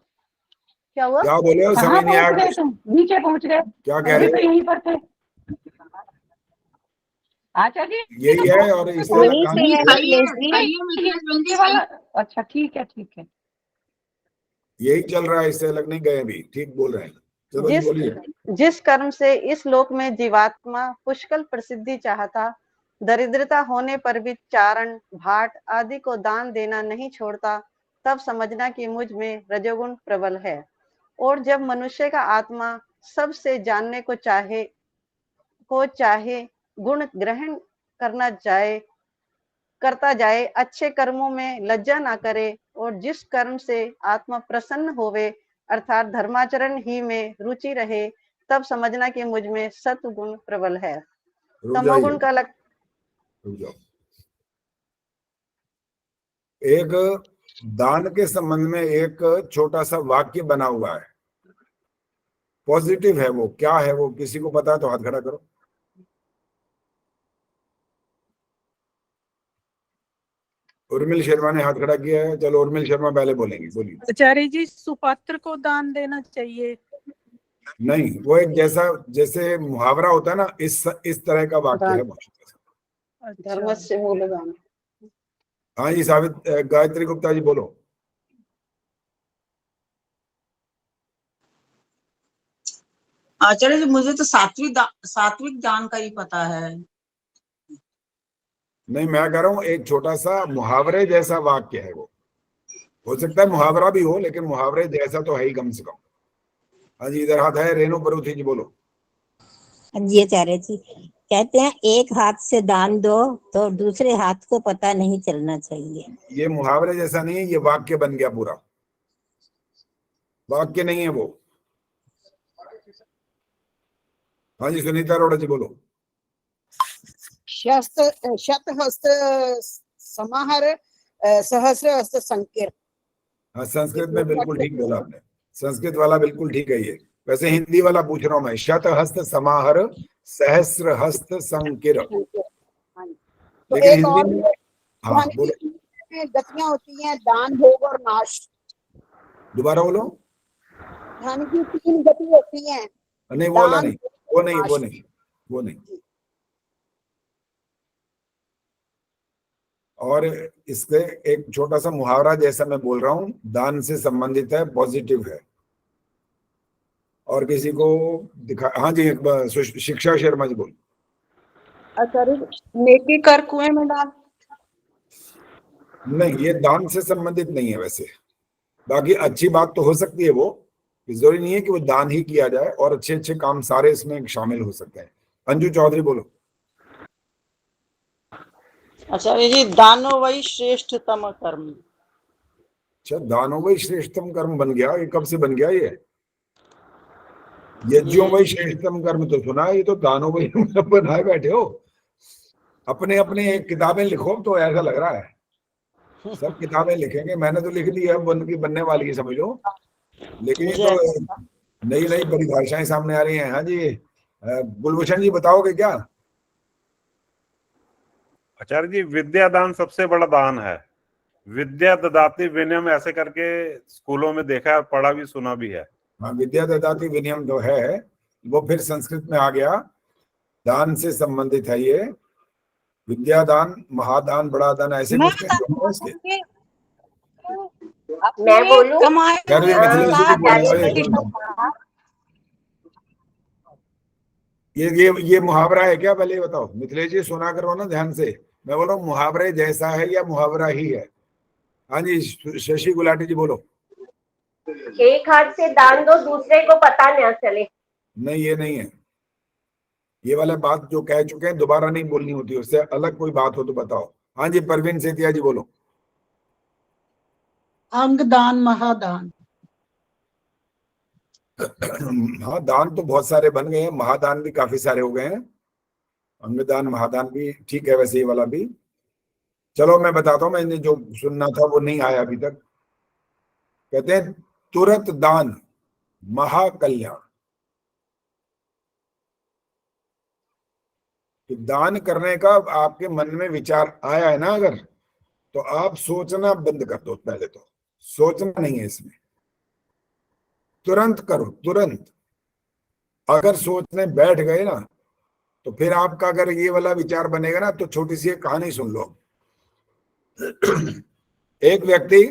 क्या हुआ? क्या बोले हो, समझ नहीं आया। तुम नीचे पहुंच गए, क्या कह रहे तो यहीं पर थे। अच्छा जी, यही है और इससे अच्छा ठीक है ठीक है, यही चल रहा है, इससे अलग नहीं गए अभी, ठीक बोल रहे हैं। चलो जी बोलिए। जिस कर्म से इस लोक में जीवात्मा पुष्कल प्रसिद्धि चाहता, दरिद्रता होने पर भी चारण, भाट आदि को दान देना नहीं छोड़ता, तब समझना कि मुझ में रजोगुण प्रबल है। और जब मनुष्य का आत्मा सबसे जानने को चाहे गुण ग्रहण करता जाए, अच्छे कर्मों में लज्जा ना करे और जिस कर्म से आत्मा प्रसन्न होवे अर्थात धर्माचरण ही में रुचि रहे, तब समझना कि मुझ में सत्वगुण प्रबल है। तमोगुण का एक दान के संबंध में एक छोटा सा वाक्य बना हुआ है, पॉजिटिव है। वो क्या है, वो किसी को पता है तो हाथ खड़ा करो। उर्मिल शर्मा ने हाथ खड़ा किया है, चलो उर्मिल शर्मा पहले बोलेंगे, बोलिए। आचार्य जी, सुपात्र को दान देना चाहिए? नहीं, वो एक जैसे मुहावरा होता है ना, इस तरह का वाक्य है। धर्म से मूल्यवान। हाँ जी, गायत्री गुप्ता जी बोलो। आचार्य जी, मुझे तो सात्विक दान का ही पता है। नहीं, मैं कह रहा हूँ एक छोटा सा मुहावरे जैसा वाक्य है, वो हो सकता है मुहावरा भी हो लेकिन मुहावरे जैसा तो है ही कम से कम। हाँ जी, इधर हाथ है, रेणु परुथी जी बोलो। जी आचार्य जी, कहते हैं एक हाथ से दान दो तो दूसरे हाथ को पता नहीं चलना चाहिए। ये मुहावरे जैसा नहीं है, ये वाक्य बन गया पूरा, वाक्य नहीं है वो। हाँ जी, सुनीता अरोड़ा जी बोलो। शत हस्त समाहर सहस्र हस्त संकीर्ण। हाँ, संस्कृत में बिल्कुल ठीक बोला आपने, संस्कृत वाला बिल्कुल ठीक है ये। वैसे हिंदी वाला पूछ रहा हूं मैं, शत हस्त समाहर सहस्र हस्त संकीर्ण। लेकिन हिंदी में हाँ बोलो। गतियां होती हैं, दान, भोग और नाश। दोबारा बोलो। धन की 3 गति होती हैं। नहीं बोला नहीं, वो नहीं। और इससे एक छोटा सा मुहावरा जैसा मैं बोल रहा हूं, दान से संबंधित है, पॉजिटिव है। और किसी को दिखा। हाँ जी, एक बार शिक्षा शर्मा जी बोल। आचार्य, नेकी कर कुएं में डाल। नहीं, ये दान से संबंधित नहीं है वैसे। बाकी अच्छी बात तो हो सकती है, वो जरूरी नहीं है कि वो दान ही किया जाए, और अच्छे अच्छे काम सारे इसमें शामिल हो सकते हैं। अंजू चौधरी बोलो। आचार्य जी, दानो वही श्रेष्ठतम कर्म। अच्छा, दानो वही श्रेष्ठतम कर्म बन गया, ये कब से बन गया? ये यज्ञों वही श्रेष्ठतम कर्म तो सुना, ये तो दानो वही बनाए बैठे हो। अपने अपने किताबें लिखो, तो ऐसा लग रहा है सब किताबें लिखेंगे। मैंने तो लिख दी है, बनने वाली है समझ लो, लेकिन ये तो नई नई परिभाषाएं सामने आ रही हैं। हाँ जी, गुलभूषण जी बताओगे क्या? आचार्य जी, विद्यादान सबसे बड़ा दान है। विद्या ददाति विनयम ऐसे करके स्कूलों में देखा है, पढ़ा भी सुना भी है। हाँ, विद्या ददाति विनयम जो है वो फिर संस्कृत में आ गया, दान से संबंधित है ये। विद्यादान, महादान, बड़ा दान, ऐसे कुछ मैं बोलूं? ये मुहावरा है क्या, पहले बताओ। मिथिलेश जी सुना करो ना ध्यान से, मैं बोल रहा हूँ मुहावरे जैसा है या मुहावरा ही है? हाँ जी, शशि गुलाटी जी बोलो। एक हाथ से दान दो, दूसरे को पता न चले। नहीं, ये नहीं है। ये वाला बात जो कह चुके हैं दोबारा नहीं बोलनी होती, उससे अलग कोई बात हो तो बताओ। हाँ जी, परवीन सेतिया जी बोलो। अंगदान, महादान। हाँ, दान तो बहुत सारे बन गए हैं, महादान भी काफी सारे हो गए हैं। अंगदान, महादान भी ठीक है वैसे, ये वाला भी। चलो मैं बताता हूँ, मैंने जो सुनना था वो नहीं आया अभी तक। कहते हैं तुरंत दान महाकल्याण। कि दान करने का आपके मन में विचार आया है ना अगर, तो आप सोचना बंद कर दो। पहले तो सोचना नहीं है इसमें, तुरंत करो, तुरंत। अगर सोचने बैठ गए ना तो फिर आपका अगर ये वाला विचार बनेगा ना, तो छोटी सी एक कहानी सुन लो। एक व्यक्ति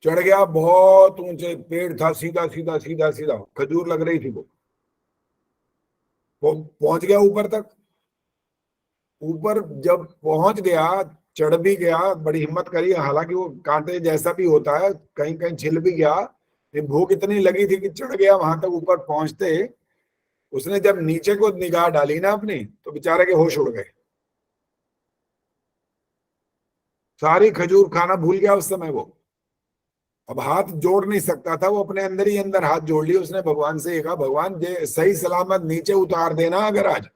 चढ़ गया, बहुत ऊंचे पेड़ था, सीधा सीधा सीधा सीधा खजूर लग रही थी। वो पहुंच गया ऊपर तक। ऊपर जब पहुंच गया, चढ़ भी गया, बड़ी हिम्मत करी, हालांकि वो कांटे जैसा भी होता है, कहीं कहीं छिल भी गया। भूख इतनी लगी थी कि चढ़ गया। वहां तक ऊपर पहुंचते उसने जब नीचे को निगाह डाली ना अपनी, तो बेचारे के होश उड़ गए। सारी खजूर खाना भूल गया उस समय वो। अब हाथ जोड़ नहीं सकता था वो, अपने अंदर ही अंदर हाथ जोड़ लिए उसने भगवान से। कहा, भगवान जे सही सलामत नीचे उतार देना, अगर आज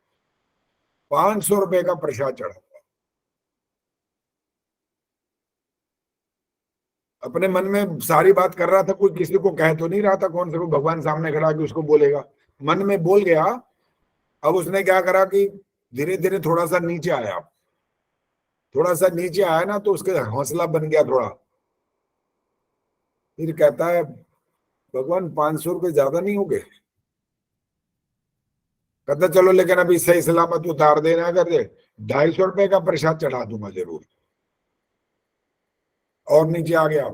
500 रुपए का प्रसाद चढ़ा। अपने मन में सारी बात कर रहा था, कोई किसी को कह तो नहीं रहा था, कौन से को भगवान सामने खड़ा कि उसको बोलेगा, मन में बोल गया। अब उसने क्या करा कि धीरे धीरे थोड़ा सा नीचे आया। थोड़ा सा नीचे आया ना तो उसके हौसला बन गया थोड़ा। फिर कहता है, भगवान 500 रुपए ज्यादा नहीं हो गए? कहता चलो, लेकिन अभी सही सलामत उतार देना, अगर 250 रुपए का प्रसाद चढ़ा दूंगा जरूर। और नीचे आ गया।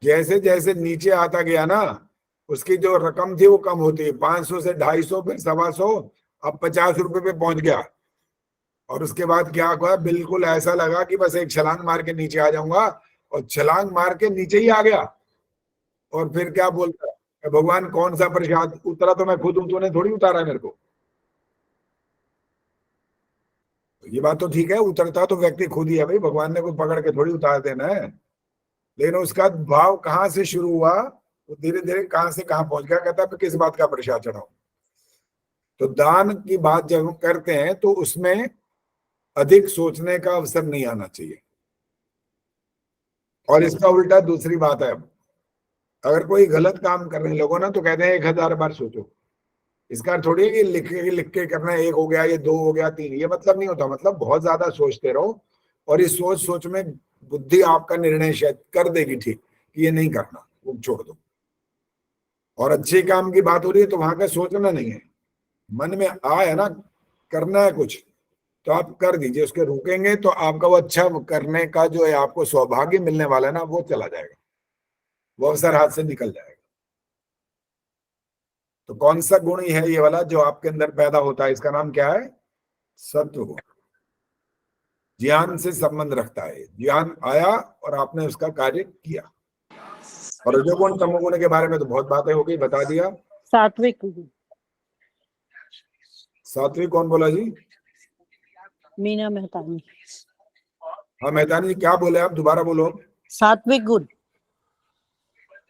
जैसे जैसे नीचे आता गया ना, उसकी जो रकम थी वो कम होती है। 500 से 250, फिर 125, अब 50 रुपए पे पहुंच गया। और उसके बाद क्या हुआ, बिल्कुल ऐसा लगा कि बस एक छलांग मार के नीचे आ जाऊंगा, और छलांग मार के नीचे ही आ गया। और फिर क्या बोलता है, भगवान कौन सा प्रसाद उतरा तो मैं खुद हूं, तूने थोड़ी उतारा मेरे को। ये बात तो ठीक है, उतरता तो व्यक्ति खुद ही है भाई, भगवान ने कोई पकड़ के थोड़ी उतार देना है। लेकिन उसका भाव कहाँ से शुरू हुआ, वो धीरे धीरे कहां से कहां पहुंच गया। कहता है किस बात का प्रसाद चढ़ाऊं। तो दान की बात जब हम करते हैं तो उसमें अधिक सोचने का अवसर नहीं आना चाहिए। और इसका उल्टा दूसरी बात है, अगर कोई गलत काम करने लगो ना तो कहते हैं 1000 बार सोचो। इसका थोड़ी है कि लिख के करना है, 1 हो गया, ये 2 हो गया, 3, ये मतलब नहीं होता। मतलब बहुत ज्यादा सोचते रहो, और इस सोच सोच में बुद्धि आपका निर्णय शायद कर देगी ठीक कि ये नहीं करना, वो छोड़ दो। और अच्छे काम की बात हो रही है तो वहां का सोचना नहीं है, मन में आया ना करना है कुछ तो आप कर दीजिए। उसके रुकेंगे तो आपका वो अच्छा करने का जो है आपको सौभाग्य मिलने वाला है ना, वो चला जाएगा, वो अवसर हाथ से निकल जाएगा। तो कौन सा गुण है ये वाला जो आपके अंदर पैदा होता है, इसका नाम क्या है? सत्व गुण। ज्ञान से संबंध रखता है। ज्ञान आया और आपने उसका कार्य किया। और रजोगुण तमोगुण के बारे में तो बहुत बातें हो गई, बता दिया। सात्विक। सात्विक कौन बोला जी? मीना मेहतानी। हाँ मेहतानी जी, क्या बोले आप? दोबारा बोलो। सात्विक गुण।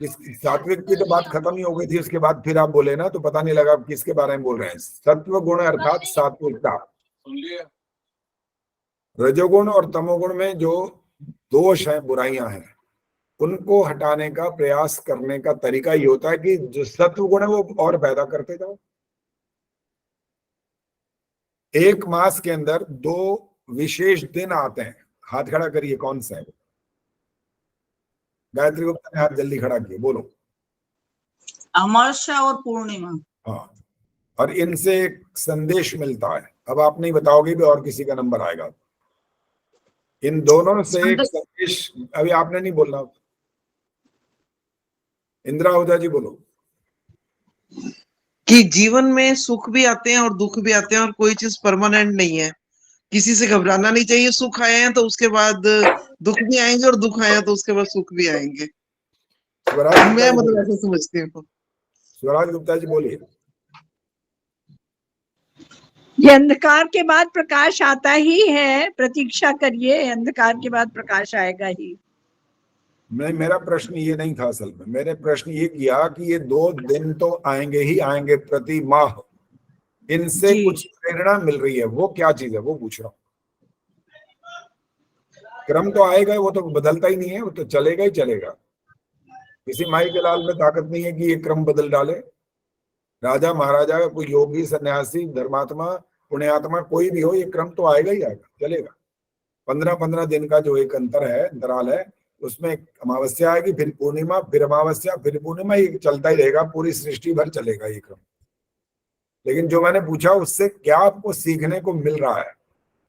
सात्विक की तो बात खत्म ही हो गई थी, उसके बाद फिर आप बोले ना तो पता नहीं लगा आप किसके बारे में बोल रहे हैं। सत्व गुण अर्थात सात्विकता। रजोगुण और तमोगुण में जो दोष हैं, बुराइयां हैं, उनको हटाने का प्रयास करने का तरीका ये होता है कि जो सत्व गुण है वो और पैदा करते जाओ। एक मास के अंदर 2 विशेष दिन आते हैं। हाथ खड़ा करिए, कौन सा है? गायत्री गुप्ता ने हाथ जल्दी खड़ा किए, बोलो। अमावस्या और पूर्णिमा। हाँ, और इनसे एक संदेश मिलता है। अब आप नहीं बताओगे भी और किसी का नंबर आएगा। इन दोनों से एक संदेश, अभी आपने नहीं बोलना। इंदिरा आहूजा जी बोलो। कि जीवन में सुख भी आते हैं और दुख भी आते हैं और कोई चीज परमानेंट नहीं है। किसी से घबराना नहीं चाहिए। सुख आए हैं तो उसके बाद दुख भी आएंगे और दुख आए हैं तो उसके बाद सुख भी आएंगे। मैं मतलब ऐसे समझती हूँ। स्वराज गुप्ता जी बोलिए। ये अंधकार के बाद प्रकाश आता ही है, प्रतीक्षा करिए, अंधकार के बाद प्रकाश आएगा ही। नहीं, मेरा प्रश्न ये नहीं था असल में। मैंने प्रश्न ये किया कि ये 2 दिन तो आएंगे ही आएंगे प्रति माह, इनसे कुछ प्रेरणा मिल रही है, वो क्या चीज है वो पूछ रहा हूँ। क्रम तो आएगा, वो तो बदलता ही नहीं है, वो तो चलेगा ही चलेगा। किसी माई के लाल में ताकत नहीं है कि ये क्रम बदल डाले। राजा महाराजा, कोई योगी, सन्यासी, धर्मात्मा, पुण्यात्मा, कोई भी हो, ये क्रम तो आएगा ही आएगा, चलेगा। 15-15 दिन का जो एक अंतर है, अंतराल है, उसमें अमावस्या आएगी, फिर पूर्णिमा, फिर अमावस्या, फिर पूर्णिमा, ये चलता ही रहेगा, पूरी सृष्टि भर चलेगा ये क्रम। लेकिन जो मैंने पूछा उससे क्या आपको सीखने को मिल रहा है,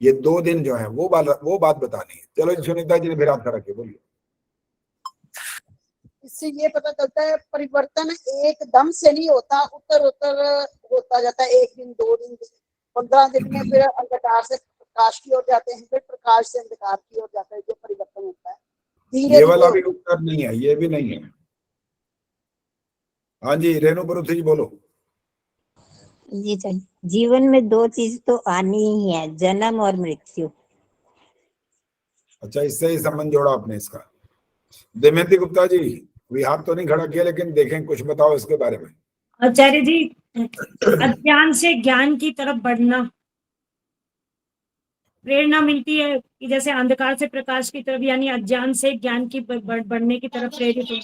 ये 2 दिन जो है वो बात बतानी है। चलो सुनीता जी ने फिर हाथ खड़ा किया, बोलिए। इससे ये पता चलता है परिवर्तन एकदम से नहीं होता, उत्तर होता जाता है। 1 दिन, 2 दिन, 15 दिन में फिर अंधकार से प्रकाश की ओर जाते हैं, फिर प्रकाश से अंधकार की ओर जाता है। जो परिवर्तन होता है ये वाला भी उत्तर नहीं है, ये भी नहीं है। हाँ जी, रेणु परुथी जी बोलो। जी सर, जीवन में 2 चीज तो आनी ही है, जन्म और मृत्यु। अच्छा, इससे ही संबंध जोड़ा आपने इसका। दमयंती गुप्ता जी, भी हाथ तो नहीं खड़ा किया, लेकिन देखें, कुछ बताओ इसके बारे में। आचार्य जी, अज्ञान से ज्ञान की तरफ बढ़ना, प्रेरणा मिलती है कि जैसे अंधकार से प्रकाश की तरफ, यानी अज्ञान से ज्ञान की बढ़ने की तरफ प्रेरित हो।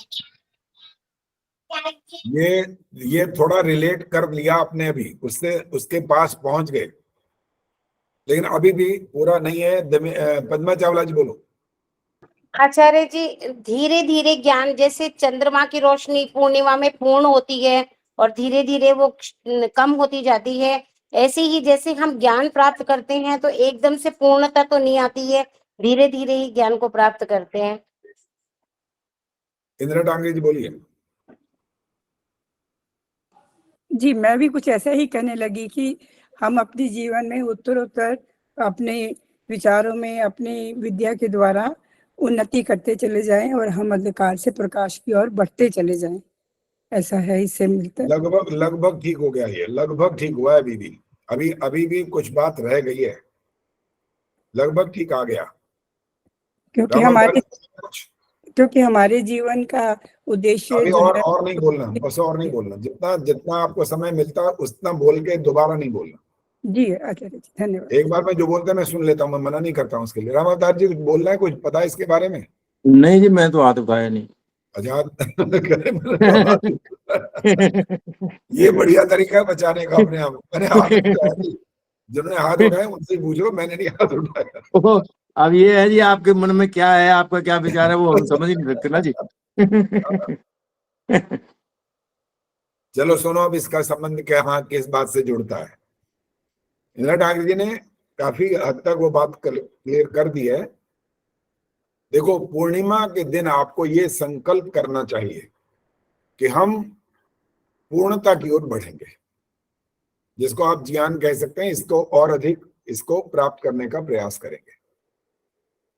ये थोड़ा रिलेट कर लिया आपने, अभी उससे उसके पास पहुंच गए, लेकिन अभी भी पूरा नहीं है। पद्मा चावला जी बोलो। आचार्य जी, धीरे धीरे ज्ञान, जैसे चंद्रमा की रोशनी पूर्णिमा में पूर्ण होती है और धीरे धीरे वो कम होती जाती है, ऐसे ही जैसे हम ज्ञान प्राप्त करते हैं तो एकदम से पूर्णता तो नहीं आती है, धीरे धीरे ही ज्ञान को प्राप्त करते हैं। इंदिरा टांगे जी बोलिए। जी, मैं भी कुछ ऐसा ही कहने लगी कि हम अपने जीवन में उत्तरोत्तर अपने विचारों में, अपनी विद्या के द्वारा उन्नति करते चले जाएं और हम अंधकार से प्रकाश की ओर बढ़ते चले जाएं। ऐसा है, इससे मिलता है। लगभग ठीक हो गया, ये लगभग ठीक हुआ है। अभी भी कुछ बात रह गई है, लगभग ठीक आ गया। क्योंकि हमारे जीवन का उद्देश्य अभी और नहीं बोलना, बस और नहीं बोलना। जितना आपको समय मिलता है उतना बोल के दोबारा नहीं बोलना। जी आचार्य जी, धन्यवाद। एक बार मैं जो बोलता है मैं सुन लेता हूँ, मैं मना नहीं करता हूँ उसके लिए। राम अवतार जी, बोलना है, कुछ पता है इसके बारे में? नहीं जी, मैं तो हाथ उठाया नहीं। ये बढ़िया तरीका है बचाने का अपने आप। मैंने हाथ उठाया नहीं, जिन्होंने हाथ उठाया उनसे पूछ लो, मैंने नहीं हाथ उठाया। अब ये है जी, आपके मन में क्या है, आपका क्या विचार है, वो हम समझ ही नहीं सकते ना जी। चलो सुनो, अब इसका संबंध क्या, हाँ, किस बात से जुड़ता है। इंदिरा ठाकुर जी ने काफी हद तक वो बात क्लियर कर दी है। देखो, पूर्णिमा के दिन आपको ये संकल्प करना चाहिए कि हम पूर्णता की ओर बढ़ेंगे, जिसको आप ज्ञान कह सकते हैं। इसको और अधिक इसको प्राप्त करने का प्रयास करेंगे।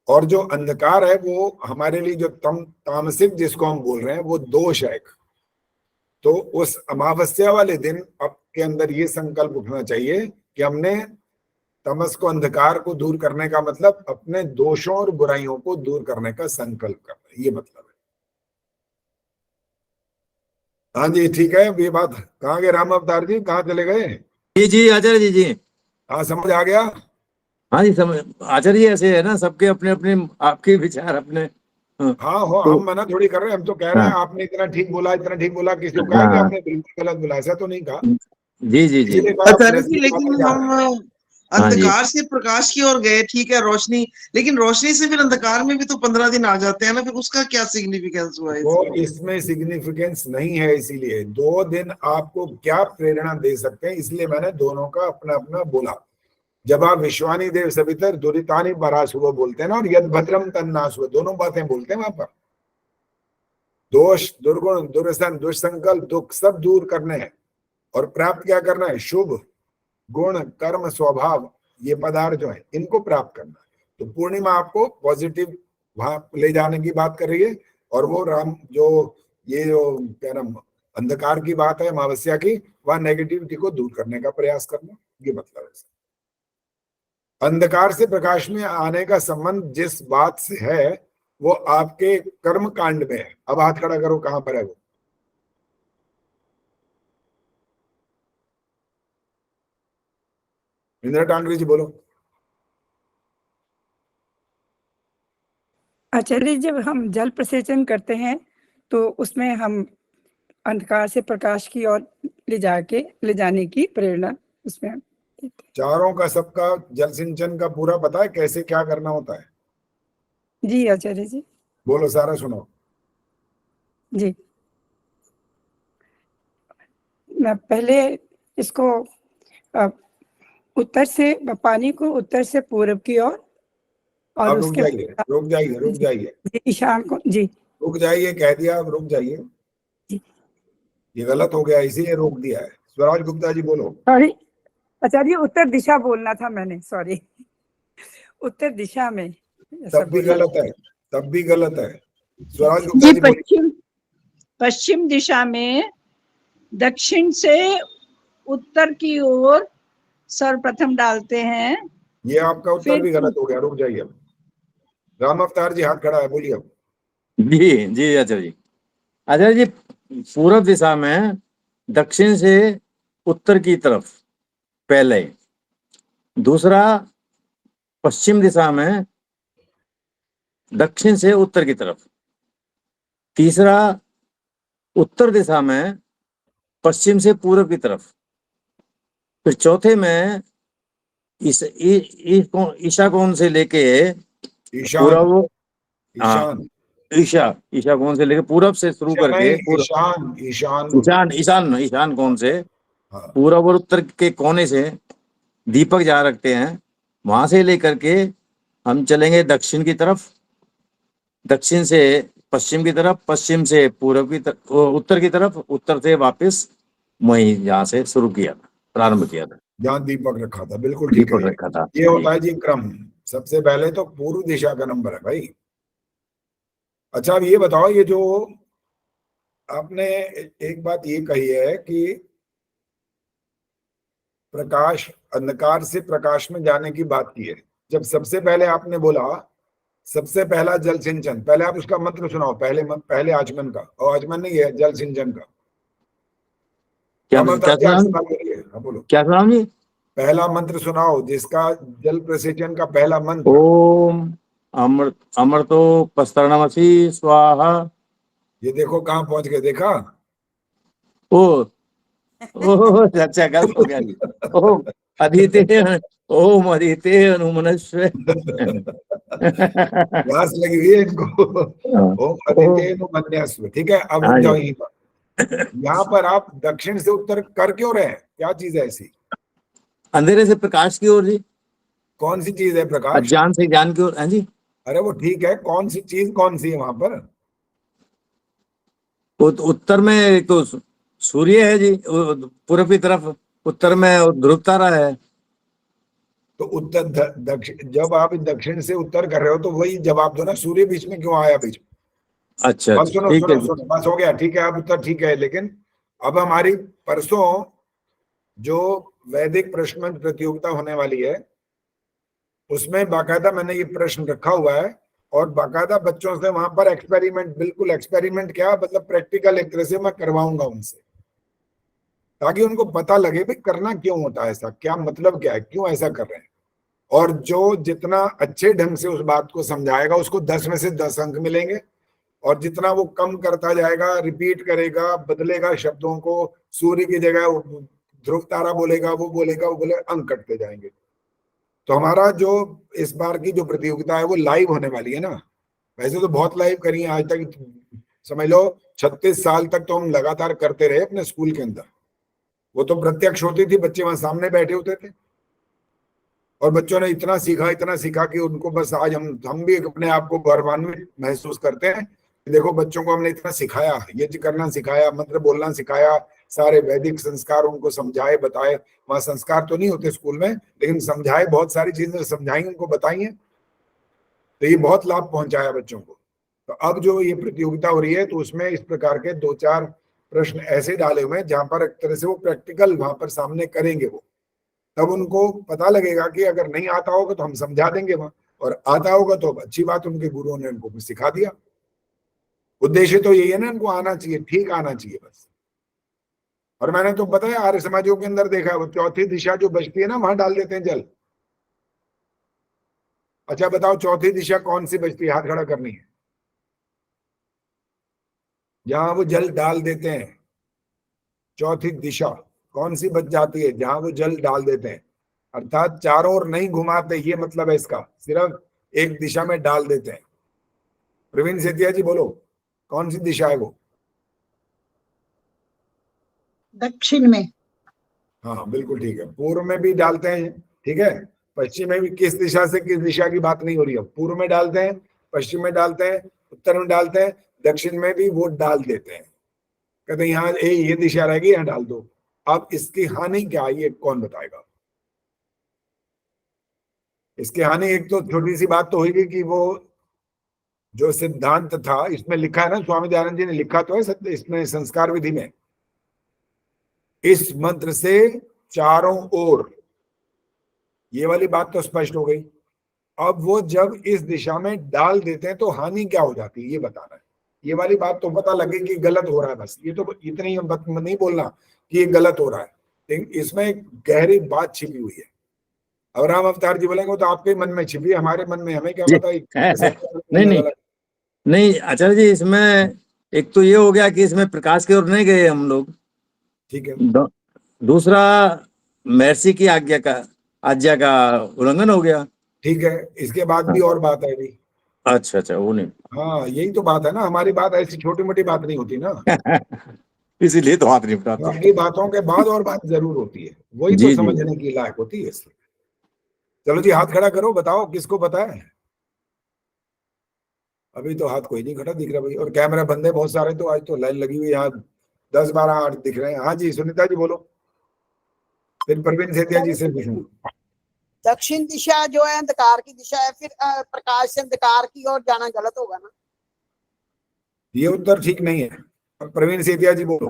और जो अंधकार है वो हमारे लिए जो तामसिक जिसको हम बोल रहे हैं वो दोष है। तो उस अमावस्या वाले दिन आपके अंदर ये संकल्प उठना चाहिए कि हमने तमस को, अंधकार को दूर करने का मतलब अपने दोषों और बुराइयों को दूर करने का संकल्प करना, ये मतलब है। हाँ जी, ठीक है। ये बात कहाँ गए राम अवतार जी, कहाँ चले गए? जी आचार्य जी। हाँ, समझ आ गया। हाँ जी, समझ। आचार्य जी ऐसे है ना, सबके अपने अपने आपके विचार अपने। हाँ हो, हम मना थोड़ी कर रहे हैं, हम तो कह रहे हैं आपने इतना ठीक बोला, इतना ठीक बोला। किसी को कहा कि आपने बिल्कुल गलत बोला, ऐसा तो नहीं कहा। जी जी जी। आचार्य जी, लेकिन अंधकार से प्रकाश की ओर गए, ठीक है रोशनी, लेकिन रोशनी से फिर अंधकार में भी तो 15 दिन आ जाते हैं ना, फिर उसका क्या सिग्निफिकेंस हुआ है? वो इसमें सिग्निफिकेंस नहीं है, इसीलिए 2 दिन आपको क्या प्रेरणा दे सकते हैं, इसलिए मैंने दोनों का अपना अपना बोला। जब आप विश्वानी देव सवितर दुरितानी पराशुभ बोलते हैं ना, और यद भद्रम तन्नाशुभ, दोनों बातें बोलते हैं वहां पर। दोष, दुर्गुण, दुर्सन, दुष्संकल्प, दुख सब दूर करने हैं, और प्राप्त क्या करना है? शुभ गुण, कर्म, स्वभाव, ये पदार्थ जो है इनको प्राप्त करना है। तो पूर्णिमा आपको पॉजिटिव वहां ले जाने की बात कर रही है, और वो राम जो ये जो क्या नाम अंधकार की बात है अमावस्या की, वह नेगेटिविटी को दूर करने का प्रयास करना, ये मतलब है। अंधकार से प्रकाश में आने का संबंध जिस बात से है वो आपके कर्म कांड में है। अब हाथ खड़ा करो, कहां पर है वो? इंदिरा टांगरी जी बोलो। आचार्य जी, जब हम जल प्रसेचन करते हैं तो उसमें हम अंधकार से प्रकाश की ओर ले जाने की प्रेरणा उसमें हम देते हैं। चारों का सबका जल सिंचन का पूरा पता है कैसे क्या करना होता है? जी आचार्य जी। बोलो, सारा सुनो। जी, मैं पहले इसको उत्तर से, पानी को उत्तर से पूर्व की ओर, और अब रुक उसके जाइए, रुक जाइए, रुक जाइए, ईशान को, जी रुक जाइए, कह दिया, अब रुक जाइए। ये गलत हो गया, इसीलिए रोक दिया है। स्वराज गुप्ता जी बोलो। सॉरी आचार्य, उत्तर दिशा बोलना था मैंने, सॉरी, उत्तर दिशा में। तब भी गलत है, तब भी गलत है। स्वराज गुप्ता जी बोलिए। पश्चिम दिशा में दक्षिण से उत्तर की ओर सर्वप्रथम डालते हैं। ये आपका उत्तर भी गलत हो गया, रुक जाइए। अब राम अवतार जी हाथ खड़ा है, बोलिए अब। जी जी आचार्य जी। आचार्य जी, पूर्व दिशा में दक्षिण से उत्तर की तरफ पहले, दूसरा पश्चिम दिशा में दक्षिण से उत्तर की तरफ, तीसरा उत्तर दिशा में पश्चिम से पूर्व की तरफ, फिर चौथे में ईशा कोण से लेके पूर्व, ईशा कोण से लेके पूरब से शुरू करके ईशान कोण से पूरब और उत्तर के कोने से दीपक जहाँ रखते हैं वहां से लेकर के हम चलेंगे दक्षिण की तरफ, दक्षिण से पश्चिम की तरफ, पश्चिम से पूर्व की तरफ, उत्तर की तरफ, उत्तर से वापस वहीं जहाँ से शुरू किया था, प्रारंभ किया था, जहाँ दीपक रखा था। बिल्कुल ठीक है, रखा था। ये होता है जी क्रम। सबसे पहले तो पूर्व दिशा का नंबर है भाई। अच्छा, अब ये बताओ, ये जो आपने एक बात ये कही है कि प्रकाश, अंधकार से प्रकाश में जाने की बात की है, जब सबसे पहले आपने बोला सबसे पहला जल सिंचन, पहले आप उसका मंत्र सुनाओ, पहले आचमन का, और आचमन नहीं है, जल सिंचन का। क्या बोलो, क्या सुनाओ जी? पहला मंत्र सुनाओ जिसका जल प्रसेचन का पहला मंत्र। ओम अमृतो पस्तरणमसि स्वाहा। ये देखो कहाँ पहुंच गए, देखा? ओ अच्छा, गलत हो गया जी। ओम अदिते, ओम अदिते अनुमनस्वे। प्यास लगी हुई है इनको। ओम अदिते अनुमन्यास्व, ठीक है। अब रुक जाओ यहीं पर। यहाँ पर आप दक्षिण से उत्तर कर क्यों रहे हैं? क्या चीज है ऐसी? अंधेरे से प्रकाश की ओर जी। कौन सी चीज है प्रकाश? अज्ञान से ज्ञान की ओर। हाँ जी। अरे वो ठीक है, कौन सी चीज कौन सी है वहां पर? उत्तर में तो सूर्य है जी, पूर्व की तरफ उत्तर में ध्रुव तारा है। तो उत्तर दक्षिण, जब आप दक्षिण से उत्तर कर रहे हो तो वही जवाब दो ना, सूर्य बीच में क्यों आया बीच में? अच्छा, सुनो सुनो सुनो, बस हो गया, ठीक है, अब उत्तर ठीक है। लेकिन अब हमारी परसों जो वैदिक प्रश्न प्रतियोगिता होने वाली है उसमें बाकायदा मैंने ये प्रश्न रखा हुआ है, और बाकायदा बच्चों से वहां पर एक्सपेरिमेंट, बिल्कुल एक्सपेरिमेंट क्या मतलब प्रैक्टिकल एक तरह से मैं करवाऊंगा उनसे, ताकि उनको पता लगे भी करना क्यों होता है ऐसा, क्या मतलब क्या है, क्यों ऐसा कर रहे हैं। और जो जितना अच्छे ढंग से उस बात को समझाएगा उसको 10 में से 10 अंक मिलेंगे, और जितना वो कम करता जाएगा, रिपीट करेगा, बदलेगा शब्दों को, सूर्य की जगह ध्रुव तारा बोलेगा, वो बोलेगा, अंक कटते जाएंगे। तो हमारा जो इस बार की जो प्रतियोगिता है वो लाइव होने वाली है ना। वैसे तो बहुत लाइव करी है आज तक, समझ लो 36 साल तक तो हम लगातार करते रहे अपने स्कूल के अंदर। वो तो प्रत्यक्ष होती थी, बच्चे वहां सामने बैठे होते थे और बच्चों ने इतना सीखा कि उनको बस आज हम भी अपने आप को गौरवान्वित महसूस करते हैं। देखो बच्चों को हमने इतना सिखाया, यज्ञ करना सिखाया, मंत्र बोलना सिखाया, सारे वैदिक संस्कार उनको समझाए बताए। वहां संस्कार तो नहीं होते स्कूल में, लेकिन समझाए, बहुत सारी चीजें समझाई, उनको बताई हैं। तो ये बहुत लाभ पहुंचाया बच्चों को। तो अब जो ये प्रतियोगिता हो रही है तो उसमें इस प्रकार के 2-4 प्रश्न ऐसे डाले हुए हैं जहां पर एक तरह से वो प्रैक्टिकल वहां पर सामने करेंगे। वो तब उनको पता लगेगा कि अगर नहीं आता होगा तो हम समझा देंगे वहां, और आता होगा तो अच्छी बात, उनके गुरुओं ने उनको सिखा दिया। उद्देश्य तो यही है ना, उनको आना चाहिए, ठीक आना चाहिए बस। और मैंने तो पता है आर्य समाजों के अंदर देखा है, वो चौथी दिशा जो बचती है ना वहां डाल देते हैं जल। अच्छा बताओ चौथी दिशा कौन सी बचती है? हाथ खड़ा करनी है। जहां वो जल डाल देते हैं, चौथी दिशा कौन सी बच जाती है? जहां वो जल डाल देते हैं, अर्थात चारों ओर नहीं घुमाते, ये मतलब है इसका, सिर्फ एक दिशा में डाल देते हैं। प्रवीण सेतिया जी बोलो, कौन सी दिशा है वो? दक्षिण में। हाँ बिल्कुल ठीक है। पूर्व में भी डालते हैं, ठीक है। पश्चिम में भी किस दिशा से किस दिशा की बात नहीं हो रही है। पूर्व में डालते हैं, पश्चिम में डालते हैं, उत्तर में डालते हैं, दक्षिण में भी वो डाल देते हैं। कहते हैं यहाँ ये दिशा रहेगी, यहाँ डाल दो। अब इसकी हानि क्या है ये कौन बताएगा? इसकी हानि एक तो छोटी सी बात तो होगी कि वो जो सिद्धांत था इसमें लिखा है ना, स्वामी दयानंद जी ने लिखा तो है इसमें संस्कार विधि में, इस मंत्र से चारों ओर, ये वाली बात तो स्पष्ट हो गई। अब वो जब इस दिशा में डाल देते हैं तो हानि क्या हो जाती है ये बताना है। ये वाली बात तो पता लगे कि गलत हो रहा है, बस ये तो इतनी नहीं बोलना कि ये गलत हो रहा है, लेकिन इसमें एक गहरी बात छिपी हुई है। और राम अवतार जी बोलेंगे तो आपके मन में छिपी है, हमारे मन में हमें क्या पता। नहीं आचार्य जी, इसमें एक तो ये हो गया कि इसमें प्रकाश की ओर नहीं गए हम लोग, ठीक है। दूसरा महर्षि की आज्ञा का उल्लंघन हो गया। ठीक है, इसके बाद भी और बात है भी। अच्छा वो नहीं। हाँ यही तो बात है ना, हमारी बात ऐसी छोटी मोटी बात नहीं होती ना। इसीलिए तो हाथ नहीं उठाते। अपनी बातों के बाद और बात जरूर होती है, वही तो समझने की लायक होती है। इसलिए चलो जी हाथ खड़ा करो, बताओ किसको पता है? अभी तो हाथ कोई नहीं खड़ा दिख रहा भाई, और कैमरा बंद है बहुत सारे, तो आज तो लाइन लगी हुई, यहाँ 10-12 8 दिख रहे हैं। हाँ जी सुनीता जी बोलो, फिर प्रवीण सेतिया जी से पूछूं। दक्षिण दिशा जो है अंधकार की दिशा है, फिर प्रकाश से अंधकार की ओर जाना गलत होगा ना? ये उत्तर ठीक नहीं है। प्रवीण सेतिया जी बोलो।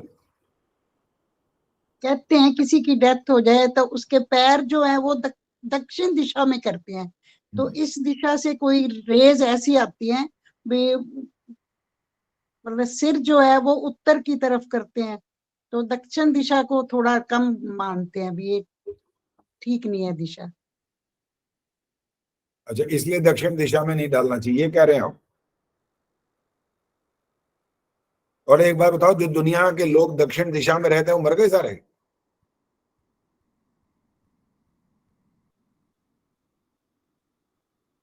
कहते हैं किसी की डेथ हो जाए तो उसके पैर जो है वो दक्षिण दिशा में करते हैं, तो इस दिशा से कोई रेज ऐसी आती है, मतलब सिर जो है वो उत्तर की तरफ करते हैं, तो दक्षिण दिशा को थोड़ा कम मानते हैं, अभी ये ठीक नहीं है दिशा। अच्छा इसलिए दक्षिण दिशा में नहीं डालना चाहिए, ये कह रहे हैं आप? और एक बार बताओ, जो दुनिया के लोग दक्षिण दिशा में रहते हैं वो मर गए सारे?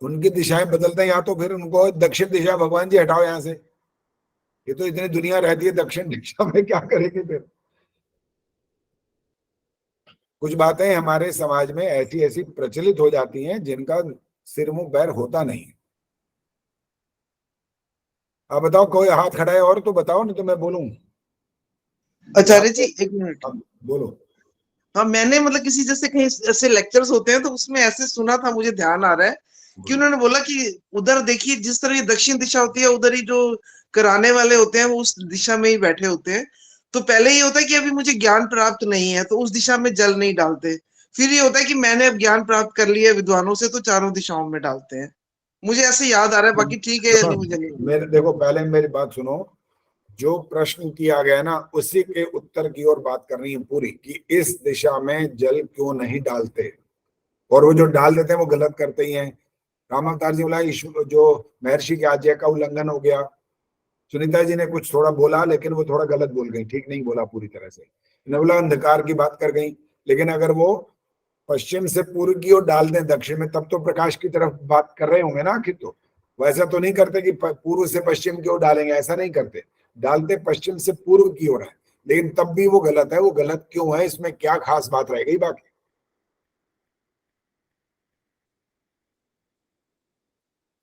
उनकी दिशाएं बदलते हैं, या तो फिर उनको दक्षिण दिशा भगवान जी हटाओ यहां से। ये तो इतनी दुनिया रहती है दक्षिण दिशा में, क्या करेंगे फिर? कुछ बातें हमारे समाज में ऐसी ऐसी प्रचलित हो जाती हैं जिनका सिर मुंह पैर होता नहीं। आप बताओ, कोई हाथ खड़ा है और तो बताओ, नहीं तो मैं बोलूं। आचार्य जी एक मिनट बोलो। हाँ मैंने मतलब किसी जैसे कहीं ऐसे लेक्चर्स होते हैं तो उसमें ऐसे सुना था, मुझे ध्यान आ रहा है कि उन्होंने बोला कि उधर देखिए जिस तरह दक्षिण दिशा होती है उधर ही जो कराने वाले होते हैं वो उस दिशा में ही बैठे होते हैं। तो पहले ये होता है कि अभी मुझे ज्ञान प्राप्त नहीं है तो उस दिशा में जल नहीं डालते, फिर ये होता है कि मैंने अब ज्ञान प्राप्त कर लिया विद्वानों से तो चारों दिशाओं में डालते हैं। मुझे ऐसे याद आ रहा है, बाकी ठीक है या नहीं मुझे नहीं। मेरे देखो पहले मेरी बात सुनो, जो प्रश्न किया गया ना उसी के उत्तर की ओर बात करनी है पूरी, कि इस दिशा में जल क्यों नहीं डालते, और वो जो डाल देते हैं वो गलत करते ही हैं। राम अवतार जी बोला जो महर्षि की आज्ञा का उल्लंघन हो गया। सुनीता जी ने कुछ थोड़ा बोला लेकिन वो थोड़ा गलत बोल गई, ठीक नहीं बोला पूरी तरह से। इन्होंने बोला अंधकार की बात कर गई, लेकिन अगर वो पश्चिम से पूर्व की ओर डाल दें दक्षिण में, तब तो प्रकाश की तरफ बात कर रहे होंगे ना आखिर। तो वैसा तो नहीं करते कि पूर्व से पश्चिम की ओर डालेंगे, ऐसा नहीं करते, डालते पश्चिम से पूर्व की ओर है। लेकिन तब भी वो गलत है। वो गलत क्यों है, इसमें क्या खास बात रह गई बाकी?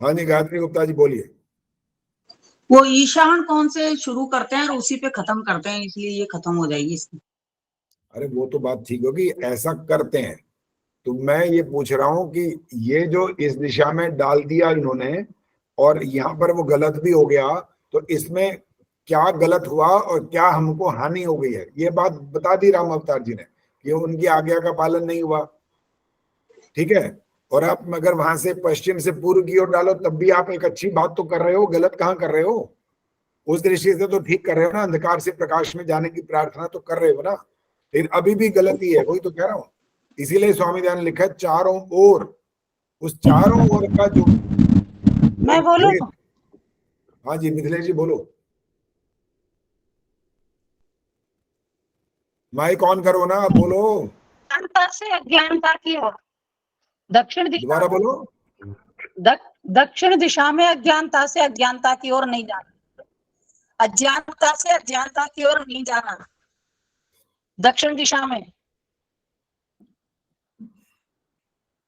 हाँ जी गायत्री गुप्ता जी बोलिए। वो ईशान कौन से शुरू करते हैं और उसी पे खत्म करते हैं, इसलिए ये खत्म हो जाएगी इसकी। अरे वो तो बात ठीक होगी, ऐसा करते हैं। तो मैं ये पूछ रहा हूं कि ये जो इस दिशा में डाल दिया इन्होंने और यहाँ पर वो गलत भी हो गया, तो इसमें क्या गलत हुआ और क्या हमको हानि हो गई है, ये बात बता दी राम अवतार जी ने कि उनकी आज्ञा का पालन नहीं हुआ। ठीक है, और आप अगर वहां से पश्चिम से पूर्व की ओर डालो तब भी आप एक अच्छी बात तो कर रहे हो, गलत कहाँ कर रहे हो? उस दृष्टि से तो ठीक कर रहे हो ना, अंधकार से प्रकाश में जाने की प्रार्थना तो कर रहे हो ना। लेकिन अभी भी गलती है, वही तो कह रहा हूं। इसीलिए स्वामी दयानंद लिखा है चारों ओर, उस चारों ओर का जो मैं बोलूं? हाँ जी मिथिलेश जी बोलो, माइक ऑन करो ना, बोलो। अज्ञानता से अज्ञानता की ओर, दक्षिण दिशा, दोबारा बोलो। दक्षिण दिशा में अज्ञानता से अज्ञानता की ओर नहीं जाना, अज्ञानता से अज्ञानता की ओर नहीं जाना, दक्षिण दिशा में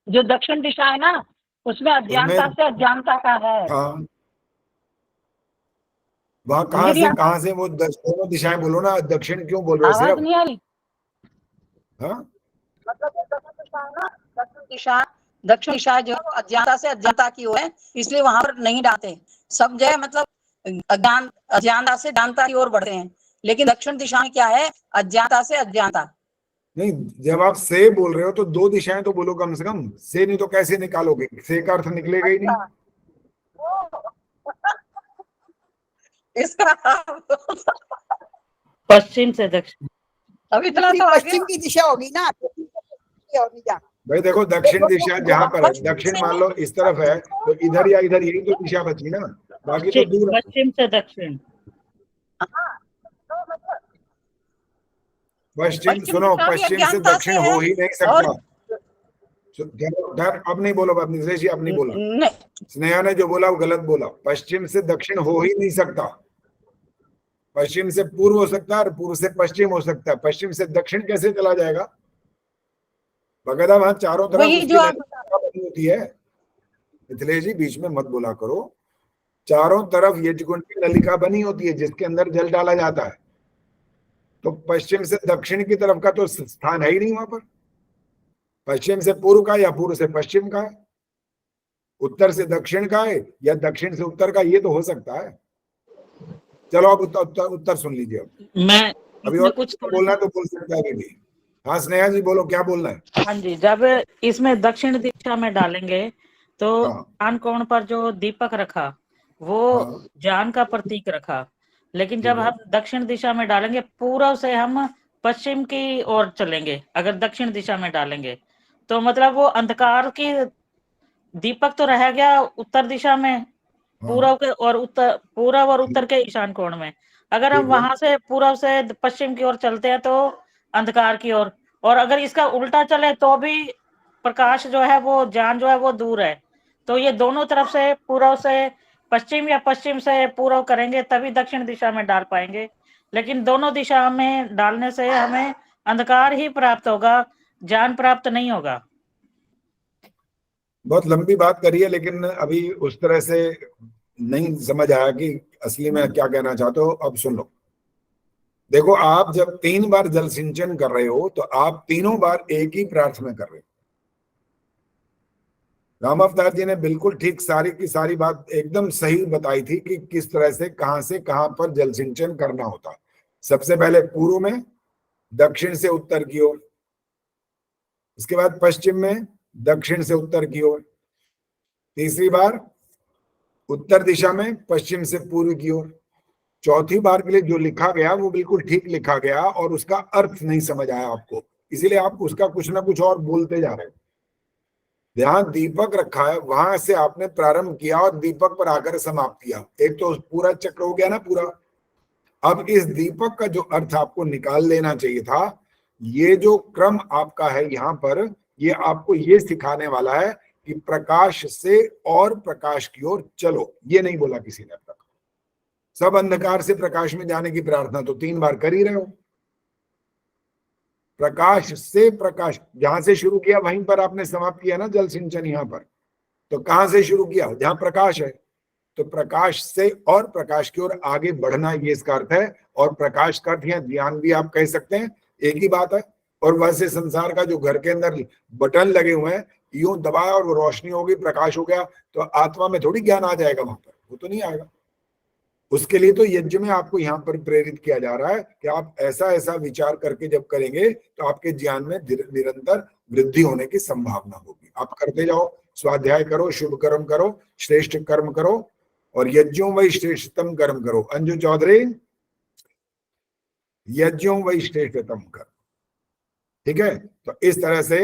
जो दक्षिण दिशा है ना, उसमें अज्ञानता से अज्ञानता का है। हाँ, वहां कहाँ से वो दोनों दिशाएं बोलो ना, दक्षिण क्यों बोल रहे हो? आवाज नहीं आ रही? हाँ, मतलब दक्षिण दिशा है ना, दक्षिण दिशा जो अज्ञानता से अज्ञानता की ओर है, इसलिए वहां पर नहीं डालते। सब जगह मतलब अज्ञानता से ज्ञानता की ओर बढ़ते हैं, लेकिन दक्षिण दिशा में क्या है? अज्ञानता से अज्ञानता। नहीं, जब आप से बोल रहे हो तो दो दिशाएं तो बोलो कम से कम। से नहीं तो कैसे निकालोगे? से का अर्थ निकलेगा ही नहीं। इसका पश्चिम से दक्षिण, अब इतना तो पश्चिम की दिशा होगी ना, भाई देखो, दक्षिण दिशा जहाँ पर है, दक्षिण मान लो इस तरफ है तो इधर या इधर, यही तो दिशा बची ना, बाकी तो दूर है। पश्चिम से दक्षिण, पश्चिम सुनो, पश्चिम से दक्षिण हो ही नहीं सकता। अब नहीं बोलो, अब निलेश जी अब नहीं बोला। स्नेहा ने जो बोला वो गलत बोला। पश्चिम से दक्षिण हो ही नहीं सकता। पश्चिम से पूर्व हो सकता है और पूर्व से पश्चिम हो सकता है। पश्चिम से दक्षिण कैसे चला जाएगा? बकायदा वहां चारों तरफ बनी होती है। मिथिलेश जी बीच में मत बोला करो। चारों तरफ यज्ञकुंड की नलिका बनी होती है जिसके अंदर जल डाला जाता है। तो पश्चिम से दक्षिण की तरफ का तो स्थान है ही नहीं वहां पर। पश्चिम से पूर्व का या पूर्व से पश्चिम का है, उत्तर से दक्षिण का है या दक्षिण से उत्तर का, ये तो हो सकता है। चलो अब उत्तर सुन लीजिए। मैं अभी और कुछ बोलना है तो बोल सकता है भी। हाँ स्नेहा जी बोलो, क्या बोलना है? हाँ जी, जब इसमें दक्षिण दिशा में डालेंगे तो ज्ञान कोण पर जो दीपक रखा वो ज्ञान का प्रतीक रखा, लेकिन जब हम दक्षिण दिशा में डालेंगे पूर्व से हम पश्चिम की ओर चलेंगे। अगर दक्षिण दिशा में डालेंगे तो मतलब वो अंधकार की दीपक तो रह गया उत्तर दिशा में, पूर्व के और उत्तर, पूर्व और उत्तर के ईशान कोण में। अगर हम वहां से पूर्व से पश्चिम की ओर चलते हैं तो अंधकार की ओर, और अगर इसका उल्टा चले तो भी प्रकाश जो है वो ज्ञान जो है वो दूर है। तो ये दोनों तरफ से, पूर्व से पश्चिम या पश्चिम से पूर्व करेंगे तभी दक्षिण दिशा में डाल पाएंगे। लेकिन दोनों दिशा में डालने से हमें अंधकार ही प्राप्त होगा, ज्ञान प्राप्त नहीं होगा। बहुत लंबी बात करी है, लेकिन अभी उस तरह से नहीं समझ आया कि असली में क्या कहना चाहते हो। अब सुन लो, देखो, आप जब 3 बार जल सिंचन कर रहे हो तो आप तीनों बार एक ही प्रार्थना कर रहे हो। राम अवतार जी ने बिल्कुल ठीक सारी की सारी बात एकदम सही बताई थी कि किस तरह से कहां पर जल सिंचन करना होता है। सबसे पहले पूर्व में, दक्षिण से उत्तर की ओर, इसके बाद पश्चिम में, दक्षिण से उत्तर की ओर, तीसरी बार उत्तर दिशा में, पश्चिम से पूर्व की ओर। चौथी बार के लिए जो लिखा गया वो बिल्कुल ठीक लिखा गया और उसका अर्थ नहीं समझ आया आपको, इसीलिए आप उसका कुछ ना कुछ और बोलते जा रहे हो। जहां दीपक रखा है वहां से आपने प्रारंभ किया और दीपक पर आकर समाप्त किया। एक तो पूरा चक्र हो गया ना पूरा। अब इस दीपक का जो अर्थ आपको निकाल लेना चाहिए था, ये जो क्रम आपका है यहाँ पर, ये आपको ये सिखाने वाला है कि प्रकाश से और प्रकाश की ओर चलो। ये नहीं बोला किसी ने अब तक। सब अंधकार से प्रकाश में जाने की प्रार्थना तो 3 बार कर ही रहे हो। प्रकाश से प्रकाश, जहां से शुरू किया वहीं पर आपने समाप्त किया ना जल सिंचन। यहां पर तो कहां से शुरू किया? जहां प्रकाश है। तो प्रकाश से और प्रकाश की ओर आगे बढ़ना, ये इसका अर्थ है। और प्रकाश का अर्थ है ज्ञान भी आप कह सकते हैं, एक ही बात है। और वैसे संसार का जो घर के अंदर बटन लगे हुए हैं, यूं दबाया और वो रोशनी हो गई, प्रकाश हो गया, तो आत्मा में थोड़ी ज्ञान आ जाएगा वहां पर, वो तो नहीं आएगा। उसके लिए तो यज्ञ में आपको यहाँ पर प्रेरित किया जा रहा है कि आप ऐसा ऐसा विचार करके जब करेंगे तो आपके ज्ञान में निरंतर वृद्धि होने की संभावना होगी। आप करते जाओ, स्वाध्याय करो, शुभ कर्म करो, श्रेष्ठ कर्म करो, और यज्ञों वही श्रेष्ठतम कर्म करो। अंजू चौधरी, यज्ञों वही श्रेष्ठतम कर्म, ठीक है। तो इस तरह से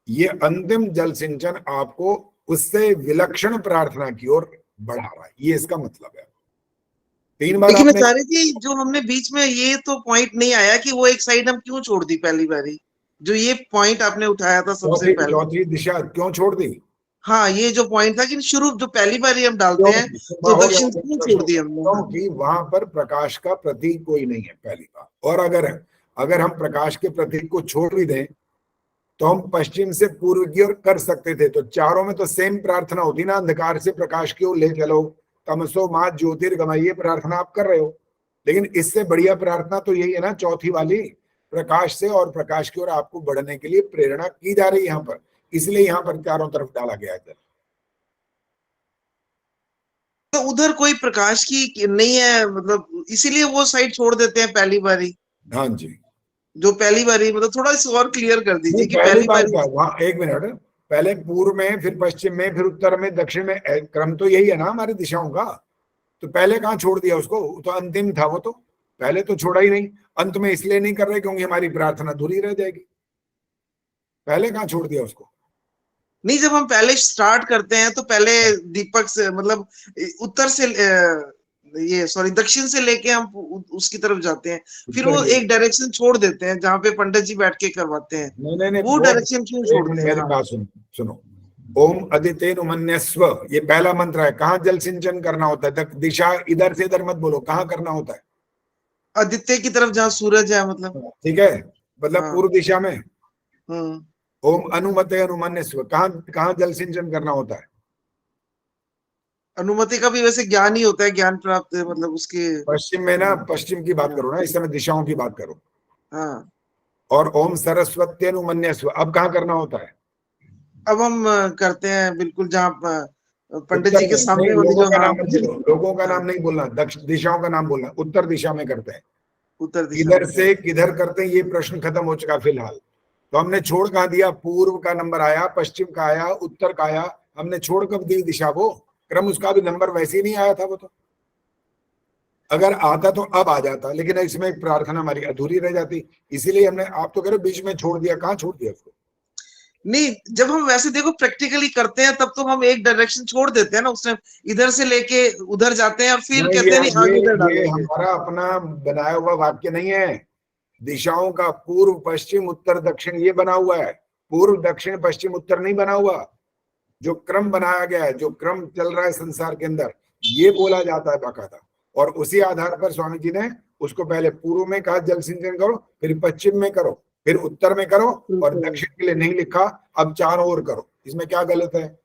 ये अंतिम जल सिंचन आपको उससे विलक्षण प्रार्थना की ओर बढ़ा रहा है, ये इसका मतलब है। 3 बार लेकिन आपने आचार्य जी, जो हमने बीच में ये तो पॉइंट नहीं आया कि वो एक साइड हम क्यों छोड़ दी पहली बारी, जो ये पॉइंट आपने उठाया था सबसे पहले। चौथी दिशा क्यों छोड़ दी? हाँ, ये जो पॉइंट था कि शुरू जो पहली बारी हम डालते हैं तो दक्षिण क्यों छोड़ दी हमने? क्योंकि वहां पर प्रकाश का प्रतीक कोई नहीं है, पहली बात। और अगर हम प्रकाश के प्रतीक को छोड़ भी दें तो हम पश्चिम से पूर्व की ओर कर सकते थे, तो चारों में तो सेम प्रार्थना होती ना, अंधकार से प्रकाश की ओर ले चलो, तमसो मां ज्योतिर्गमय, ये प्रार्थना आप कर रहे हो। लेकिन इससे बढ़िया प्रार्थना तो यही है ना, चौथी वाली, प्रकाश से और प्रकाश की ओर आपको बढ़ने के लिए प्रेरणा की जा रही है यहाँ पर, इसलिए यहाँ पर चारों तरफ डाला गया है। तो उधर कोई प्रकाश की नहीं है, मतलब इसीलिए वो साइड छोड़ देते हैं पहली बारी। हाँ जी, जो पहली बारी, मतलब थोड़ा सा और क्लियर कर दीजिए कि पहली बार बारी क्या, वहाँ एक मिनट, पहले पूर्व में, फिर पश्चिम में, फिर उत्तर में, दक्षिण में, क्रम तो यही है ना हमारी दिशाओं का। तो पहले कहाँ छोड़ दिया उसको? तो अंतिम था वो, तो पहले तो छोड़ा ही नहीं। अंत में इसलिए नहीं कर रहे क्योंकि हमारी प्रार्थना अधूरी रह जाएगी। पहले कहाँ छोड़ दिया उसको? नहीं, जब हम पहले स्टार्ट करते हैं तो पहले दीपक से, मतलब उत्तर से दक्षिण से लेके हम उसकी तरफ जाते हैं, फिर वो एक डायरेक्शन छोड़ देते हैं जहाँ पे पंडित जी बैठ के करवाते हैं। नहीं, वो डायरेक्शन क्यों छोड़ते हैं? मेरी बात सुनो। ओम अदितेन मन्यस्व, ये पहला मंत्र है। कहाँ जल सिंचन करना होता है? दिशा इधर से इधर मत बोलो, कहाँ करना होता है? आदित्य की तरफ जहाँ सूरज है, मतलब ठीक है, मतलब पूर्व दिशा में। हम्म। ओम अनुमते अनुमन्यस्व, कहाँ जल सिंचन करना होता है? अनुमति का भी वैसे ज्ञान ही होता है, ज्ञान प्राप्त, मतलब उसके पश्चिम में ना, पश्चिम की बात करो ना, इस समय दिशाओं की बात करो। हाँ। और ओम सरस्वती अनुमन्यस्व, अब कहाँ करना होता है? अब हम करते हैं बिल्कुल जहाँ पंडित जी के सामने वाली लोगों जो, का नाम मत बोलो, लोगों का नाम नहीं बोलना, दिशाओं का नाम बोलना। उत्तर दिशा में करते हैं। उत्तर दिशा इधर से किधर करते हैं, ये प्रश्न खत्म हो चुका फिलहाल। तो हमने छोड़ कहाँ दिया? पूर्व का नंबर आया, पश्चिम का आया, उत्तर का आया, हमने छोड़ कब दी दिशा को? क्रम उसका भी नंबर वैसे ही नहीं आया था वो तो। अगर आता तो अब आ जाता, लेकिन इसमें प्रार्थना हमारी अधूरी रह जाती, इसीलिए हमने, आप तो कह रहे बीच में छोड़ दिया, कहाँ छोड़ दिया उसको? नहीं, जब हम वैसे देखो प्रैक्टिकली करते हैं तब तो हम एक डायरेक्शन छोड़ देते हैं ना, उसमें इधर से लेके उधर जाते हैं और फिर कहते हैं नहीं आगे इधर डालेंगे। ये हमारा अपना बनाया हुआ वाक्य नहीं है। दिशाओं का पूर्व पश्चिम उत्तर दक्षिण ये बना हुआ है, पूर्व दक्षिण पश्चिम उत्तर नहीं बना हुआ। जो क्रम बनाया गया है, जो क्रम चल रहा है संसार के अंदर, ये बोला जाता है बाकायदा। और उसी आधार पर स्वामी जी ने उसको पहले पूर्व में कहा जल सिंचन करो, फिर पश्चिम में करो, फिर उत्तर में करो, और दक्षिण के लिए नहीं लिखा, अब चारों ओर करो। इसमें क्या गलत है?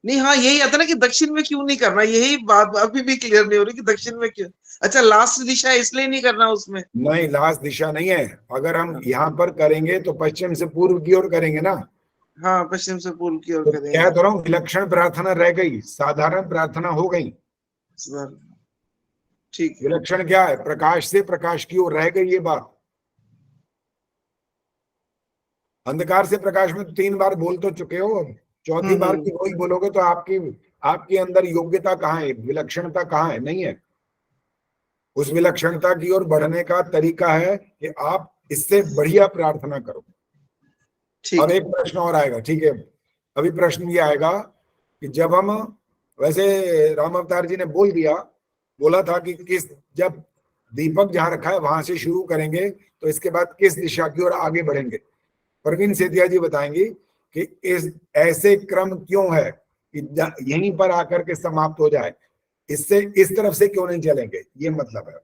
नहीं, हाँ यही आता ना कि दक्षिण में क्यों नहीं करना, यही बात अभी भी क्लियर नहीं हो रही कि दक्षिण में क्यों। अच्छा, लास्ट दिशा इसलिए नहीं करना उसमें? नहीं, लास्ट दिशा नहीं है। अगर हम यहाँ पर करेंगे तो पश्चिम से पूर्व की ओर करेंगे ना। हाँ, पश्चिम से पूर्व की ओर तो करेंगे। क्या कह रहा हूँ, विलक्षण प्रार्थना रह गई, साधारण प्रार्थना हो गई। ठीक, विलक्षण क्या है? प्रकाश से प्रकाश की ओर रह गई ये बात। अंधकार से प्रकाश में 3 बार बोल तो चुके हो, चौथी बार की वही बोलोगे तो आपके अंदर योग्यता कहाँ है, विलक्षणता कहाँ है? नहीं है। उस विलक्षणता की ओर बढ़ने का तरीका है कि आप इससे बढ़िया प्रार्थना करो। अब एक प्रश्न और आएगा, ठीक है? अभी प्रश्न ये आएगा कि जब हम, वैसे राम अवतार जी ने बोला था कि जब दीपक जहां रखा है वहां से शुरू करेंगे तो इसके बाद किस दिशा की ओर आगे बढ़ेंगे। प्रवीण सेतिया जी बताएंगी कि इस ऐसे क्रम क्यों है कि यहीं पर आकर के समाप्त हो जाए, इससे इस तरफ से क्यों नहीं चलेंगे, ये मतलब है।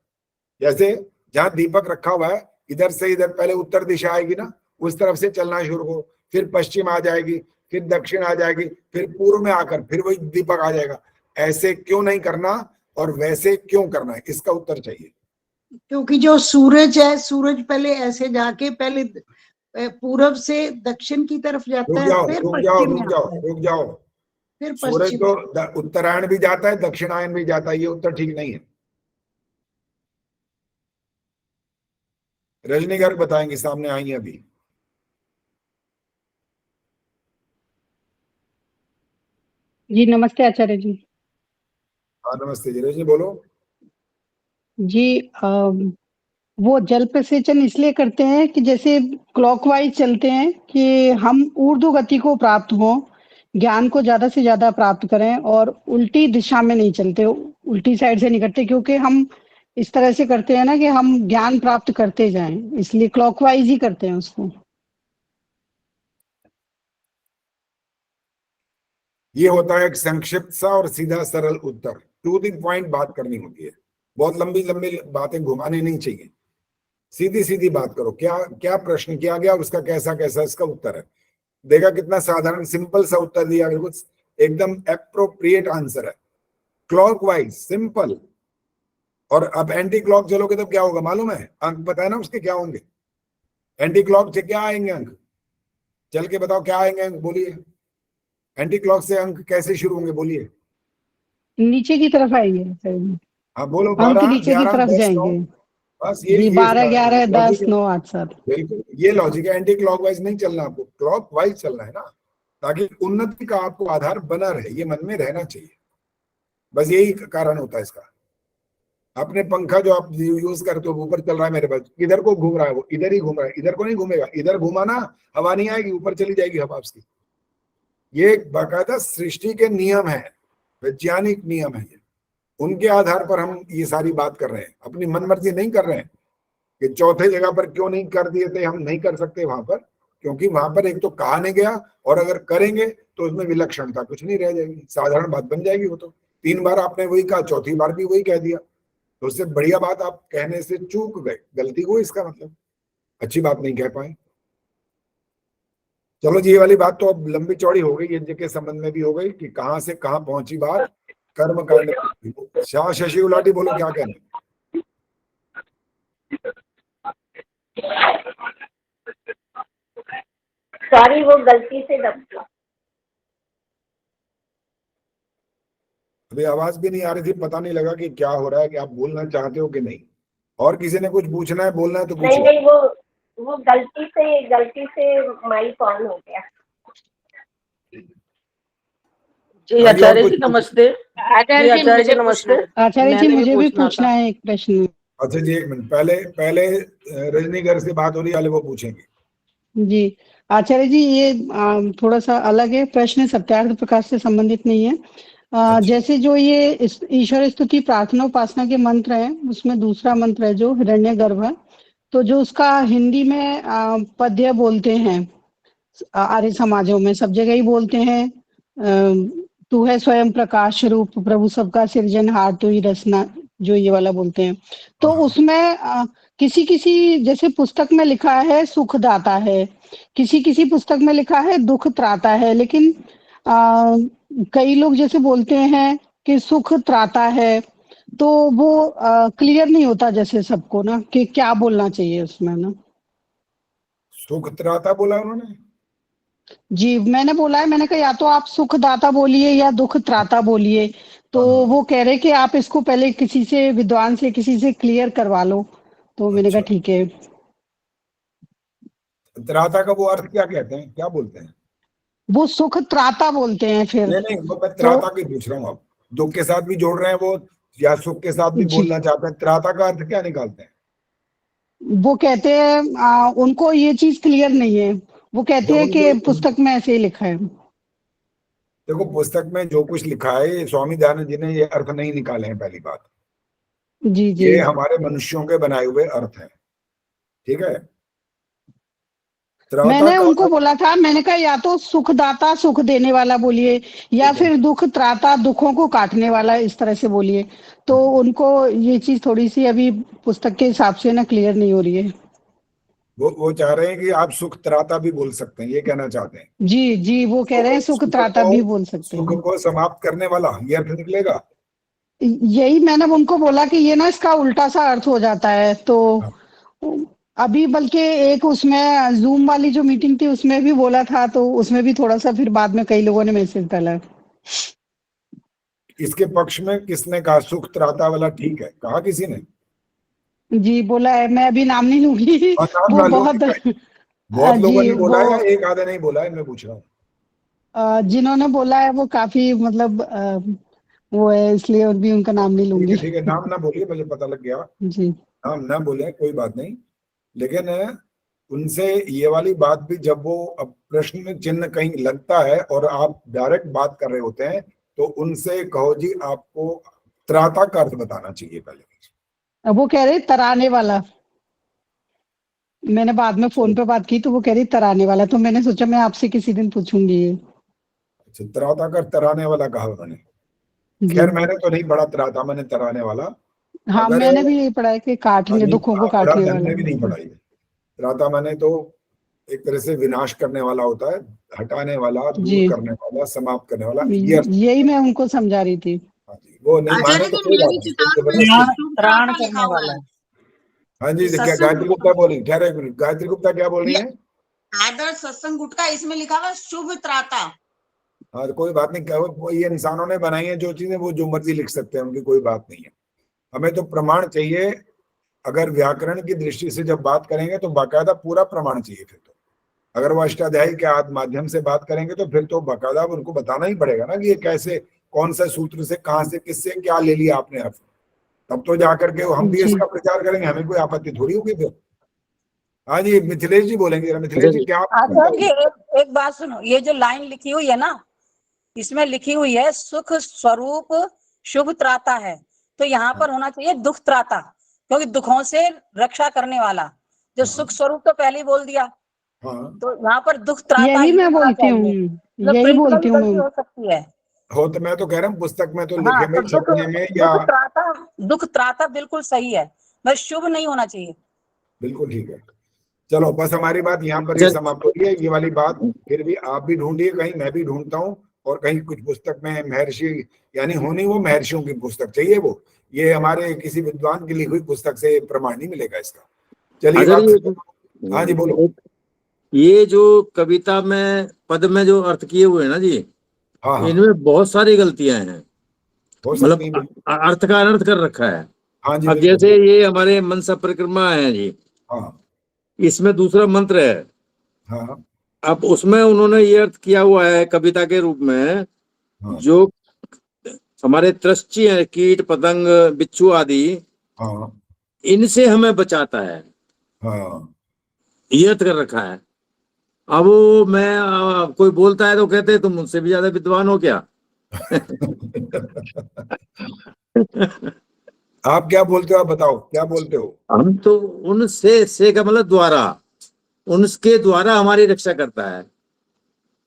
जैसे जहां दीपक रखा हुआ है इधर से इधर पहले उत्तर दिशा आएगी ना, उस तरफ से चलना शुरू हो, फिर पश्चिम आ जाएगी, फिर दक्षिण आ जाएगी, फिर पूर्व में आकर फिर वही दीपक आ जाएगा। ऐसे क्यों नहीं करना और वैसे क्यों करना है, इसका उत्तर चाहिए। क्योंकि जो सूरज है, सूरज पहले ऐसे जाके पहले पूरब से दक्षिण की तरफ जाता है, फिर पश्चिम में आता है, रुक जाओ। फिर सूरज पश्चिम। तो उत्तरायण भी जाता है, दक्षिणायन भी जाता है, ये उत्तर ठीक नहीं है। रजनी गर्ग बताएंगे, सामने आई है अभी। जी नमस्ते आचार्य जी। हाँ नमस्ते जी, रजनी बोलो। जी वो जल प्रसेचन इसलिए करते हैं कि जैसे क्लॉकवाइज चलते हैं कि हम ऊर्ध्व गति को प्राप्त हो, ज्ञान को ज्यादा से ज्यादा प्राप्त करें, और उल्टी दिशा में नहीं चलते, उल्टी साइड से नहीं करते, क्योंकि हम इस तरह से करते हैं ना कि हम ज्ञान प्राप्त करते जाएं, इसलिए क्लॉकवाइज ही करते हैं उसको। ये होता है एक संक्षिप्त सा और सीधा सरल उत्तर, टू द पॉइंट बात करनी होती है, बहुत लंबी लंबी बातें घुमानी नहीं चाहिए, सीधी सीधी बात करो। क्या क्या प्रश्न किया गया, उसका कैसा कैसा इसका उत्तर है। देखा कितना साधारण सिंपल सा उत्तर दिया, बिल्कुल एकदम एप्रोप्रिएट आंसर है, क्लॉकवाइज सिंपल। और अब एंटी क्लॉक चलोगे तो क्या होगा मालूम है, अंक बताए ना उसके क्या होंगे, एंटी क्लॉक से क्या आएंगे अंक, चल के बताओ क्या आएंगे अंक, बोलिए। एंटी क्लॉक से अंक कैसे शुरू होंगे, बोलिए। नीचे की तरफ आएंगे, हाँ बोलो। अंक 12 नीचे की 11 तरफ 10 9, जाएंगे। बस ये 12 11 10 9 8 7। बिल्कुल ये लॉजिक है, एंटी क्लॉकवाइज नहीं चलना, आपको क्लॉकवाइज चलना है ना, ताकि उन्नति का आपको आधार बना रहे, ये मन में रहना चाहिए, बस यही कारण होता है इसका। अपने पंखा जो आप यूज करते हो ऊपर चल रहा है मेरे पास, इधर को घूम रहा है, वो इधर ही घूम रहा है, इधर को नहीं घूमेगा, इधर घुमाना हवा नहीं आएगी, ऊपर चली जाएगी हवा उसकी। ये बाकायदा सृष्टि के नियम है, वैज्ञानिक नियम है, ये उनके आधार पर हम ये सारी बात कर रहे हैं, अपनी मनमर्जी नहीं कर रहे हैं। कि चौथे जगह पर क्यों नहीं कर दिए थे, हम नहीं कर सकते वहां पर, क्योंकि वहां पर एक तो कहा नहीं गया, और अगर करेंगे तो उसमें विलक्षणता कुछ नहीं रह जाएगी, साधारण बात बन जाएगी। वो तो 3 बार आपने वही कहा, चौथी बार भी वही कह दिया, तो उससे बढ़िया बात आप कहने से चूक गए, गलती हुई, इसका मतलब अच्छी बात नहीं कह पाए। चलो जी, ये वाली बात तो अब लंबी चौड़ी हो गई, यज्ञ के संबंध में भी हो गई कि कहां से कहां पहुंची बात, कर्म कांड। शाह शशि उलाटी बोलो क्या कहना है। सॉरी वो गलती से दब गया। अभी आवाज भी नहीं आ रही थी, पता नहीं लगा कि क्या हो रहा है, कि आप बोलना चाहते हो कि नहीं, और किसी ने कुछ पूछना है, बोलना है तो नहीं पूछो। नहीं वो गलती से माइक ऑन हो गया। जी आचार्य जी नमस्ते। आचार्य जी नमस्ते। आचार्य जी मुझे भी पूछना है एक प्रश्न। अच्छा जी एक मिनट, पहले रजनी गर्ग से बात हो रही है, वो पूछेंगे। जी आचार्य जी, ये थोड़ा सा अलग है प्रश्न, सत्यार्थ प्रकाश से संबंधित नहीं है। जैसे जो ये ईश्वर स्तुति प्रार्थना उपासना के मंत्र हैं, उसमें दूसरा मंत्र है जो हिरण्यगर्भ है, तो जो उसका हिंदी में पद्य बोलते हैं, आर्य समाजों में सब जगह ही बोलते हैं, तू है स्वयं प्रकाश रूप प्रभु सबका सृजनहार तू ही रचना, जो ये वाला बोलते हैं। तो उसमें किसी किसी जैसे पुस्तक में लिखा है सुख दाता है, किसी पुस्तक में लिखा है दुख त्राता है, लेकिन कई लोग जैसे बोलते हैं कि सुख त्राता है, तो वो क्लियर नहीं होता जैसे सबको ना, कि क्या बोलना चाहिए उसमें ना। सुख त्राता बोला उन्होंने? जी मैंने बोला है, मैंने कहा या तो आप सुख दाता बोलिए या दुख त्राता बोलिए, तो वो कह रहे कि आप इसको पहले किसी से, विद्वान से, किसी से क्लियर करवा लो, तो मैंने कहा ठीक है। त्राता का वो अर्थ क्या कहते हैं, क्या बोलते हैं? वो सुख त्राता बोलते हैं फिर। नहीं वो मैं त्राता की पूछ रहा हूँ, आप दुख के साथ भी जोड़ रहे हैं वो, या सुख के साथ भी बोलना चाहते हैं, त्राता का अर्थ क्या निकालते हैं? वो कहते हैं उनको ये चीज क्लियर नहीं है, वो कहते हैं कि पुस्तक में ऐसे ही लिखा है। देखो पुस्तक में जो कुछ लिखा है, स्वामी दयानंद जी ने ये अर्थ नहीं निकाले हैं, पहली बात। जी जी, ये हमारे मनुष्यों के बनाए हुए अर्थ हैं, ठीक है। त्राता मैंने कौन उनको है? बोला था, मैंने कहा या तो सुखदाता सुख देने वाला बोलिए, या फिर दुख त्राता दुखों को काटने वाला, इस तरह से बोलिए। तो उनको ये चीज थोड़ी सी अभी पुस्तक के हिसाब से ना क्लियर नहीं हो रही है। वो चाह रहे हैं कि आप सुख त्राता भी बोल सकते हैं, ये कहना चाहते हैं। जी जी, वो कह रहे हैं सुख त्राता भी बोल सकते सुख हैं। को समाप्त करने वाला, ये अर्थ निकलेगा। यही मैंने उनको बोला कि ये ना इसका उल्टा सा अर्थ हो जाता है। तो अभी बल्कि एक उसमें जूम वाली जो मीटिंग थी उसमें भी बोला था, तो उसमें भी थोड़ा सा फिर बाद में कई लोगों ने मैसेज डाला। इसके पक्ष में किसने कहा सुख त्राता वाला ठीक है, कहा किसी ने? जी बोला है, मैं अभी नाम नहीं लूंगी। नाम वो ना लो, बहुत बहुत लोगों जी ने बोला है वो या एक आधे नहीं बोला है, मैं पूछ रहा हूँ। जिन्होंने बोला है वो काफी मतलब वो है, इसलिए और भी उनका नाम नहीं लूंगी। ठीक है, नाम ना बोलिए, मुझे पता लग गया। जी नाम ना बोले, कोई बात नहीं। लेकिन उनसे ये वाली बात भी, जब वो अब प्रश्न चिन्ह कहीं लगता है और आप डायरेक्ट बात कर रहे होते हैं, तो उनसे कहो जी आपको त्राता का अर्थ बताना चाहिए पहले। अब वो कह रहे तराने वाला, मैंने बाद में फोन पे बात की तो वो कह रही तराने वाला, तो मैंने सोचा मैं आपसे किसी दिन पूछूंगी ये। अच्छा, त्राता कर तराने वाला कहा उन्होंने। खैर मैंने तो नहीं पढ़ा त्राता, मैंने तराने वाला। हाँ अगर मैंने भी यही पढ़ा है कि काटने, दुखों को पढ़ा, काटने धन वाला। ने भी नहीं पढ़ा ये। त्राता माने तो एक तरह से विनाश करने वाला होता है, हटाने वाला, दूर करने वाला, समाप्त करने वाला, ये अर्थ। यही मैं उनको समझा रही थी। वो नहीं माने तो कोई बात नहीं, जबरदस्ती। त्राण करने वाला। हाँ जी, क्या सत्संग गायत्री गुप्ता बोली? ठहरे एक मिनट, गायत्री गुप्ता क्या बोल रही है? आदर्श सत्संग गुटका, इसमें लिखा हुआ शुभ त्राता। हाँ, कोई बात नहीं, वो ये इंसानों ने बनाई है जो चीजें, वो जो मर्जी लिख सकते हैं, उनकी कोई बात नहीं है। हमें तो प्रमाण चाहिए। अगर व्याकरण की दृष्टि से जब बात करेंगे तो बाकायदा पूरा प्रमाण चाहिए। फिर तो अगर वो अष्टाध्यायी के माध्यम से बात करेंगे तो फिर तो बाकायदा उनको बताना ही पड़ेगा ना कि ये कैसे, कौन सा सूत्र से, कहाँ से, किससे क्या ले लिया आपने अर्थ। तब तो जाकर के हम भी इसका प्रचार करेंगे, हमें कोई आपत्ति थोड़ी होगी फिर। हाँ जी, मिथिलेश जी बोलेंगे। मिथिलेश जी क्या एक बात सुनो, ये जो लाइन लिखी हुई है ना, इसमें लिखी हुई है सुख स्वरूप शुभ त्राता है, तो यहाँ पर होना चाहिए दुख त्राता, क्योंकि दुखों से रक्षा करने वाला। जो सुख स्वरूप तो पहले ही बोल दिया, तो यहाँ पर दुख त्राता यही मैं बोलती हूँ, यही बोलती हूँ हो सकती है। हो तो मैं तो कह रहा हूँ पुस्तक में तो हाँ, लिखे में, छपने में या दुख त्राता बिल्कुल सही है, बस शुभ नहीं होना चाहिए। बिल्कुल ठीक है। चलो बस हमारी बात यहाँ पर ही समाप्त हो रही है, ये वाली बात। फिर भी आप भी ढूंढिए कहीं, मैं भी ढूंढता हूँ, और कहीं कुछ पुस्तक में महर्षि, यानी होनी वो महर्षियों की पुस्तक चाहिए, वो ये हमारे किसी विद्वान की लिखी हुई पुस्तक से प्रमाण नहीं मिलेगा इसका। चलिए हाँ जी बोलो। ये जो कविता में पद में जो अर्थ किए हुए हैं ना जी, इनमें बहुत सारी गलतियां हैं, मतलब अर्थ का अनर्थ कर रखा है। हाँ जी, अब जैसे ये हमारे मनसा परिक्रमा है जी, इसमें दूसरा मंत्र है। हाँ। अब उसमें उन्होंने ये अर्थ किया हुआ है कविता के रूप में, जो हमारे त्रस्ची है, कीट पतंग बिच्छू आदि, इनसे हमें बचाता है, ये अर्थ कर रखा है। अब वो मैं कोई बोलता है तो कहते हैं तुम मुझसे भी ज्यादा विद्वान हो क्या? आप क्या बोलते हो, आप बताओ क्या बोलते हो? हम तो उनसे का मतलब द्वारा, उनके द्वारा हमारी रक्षा करता है,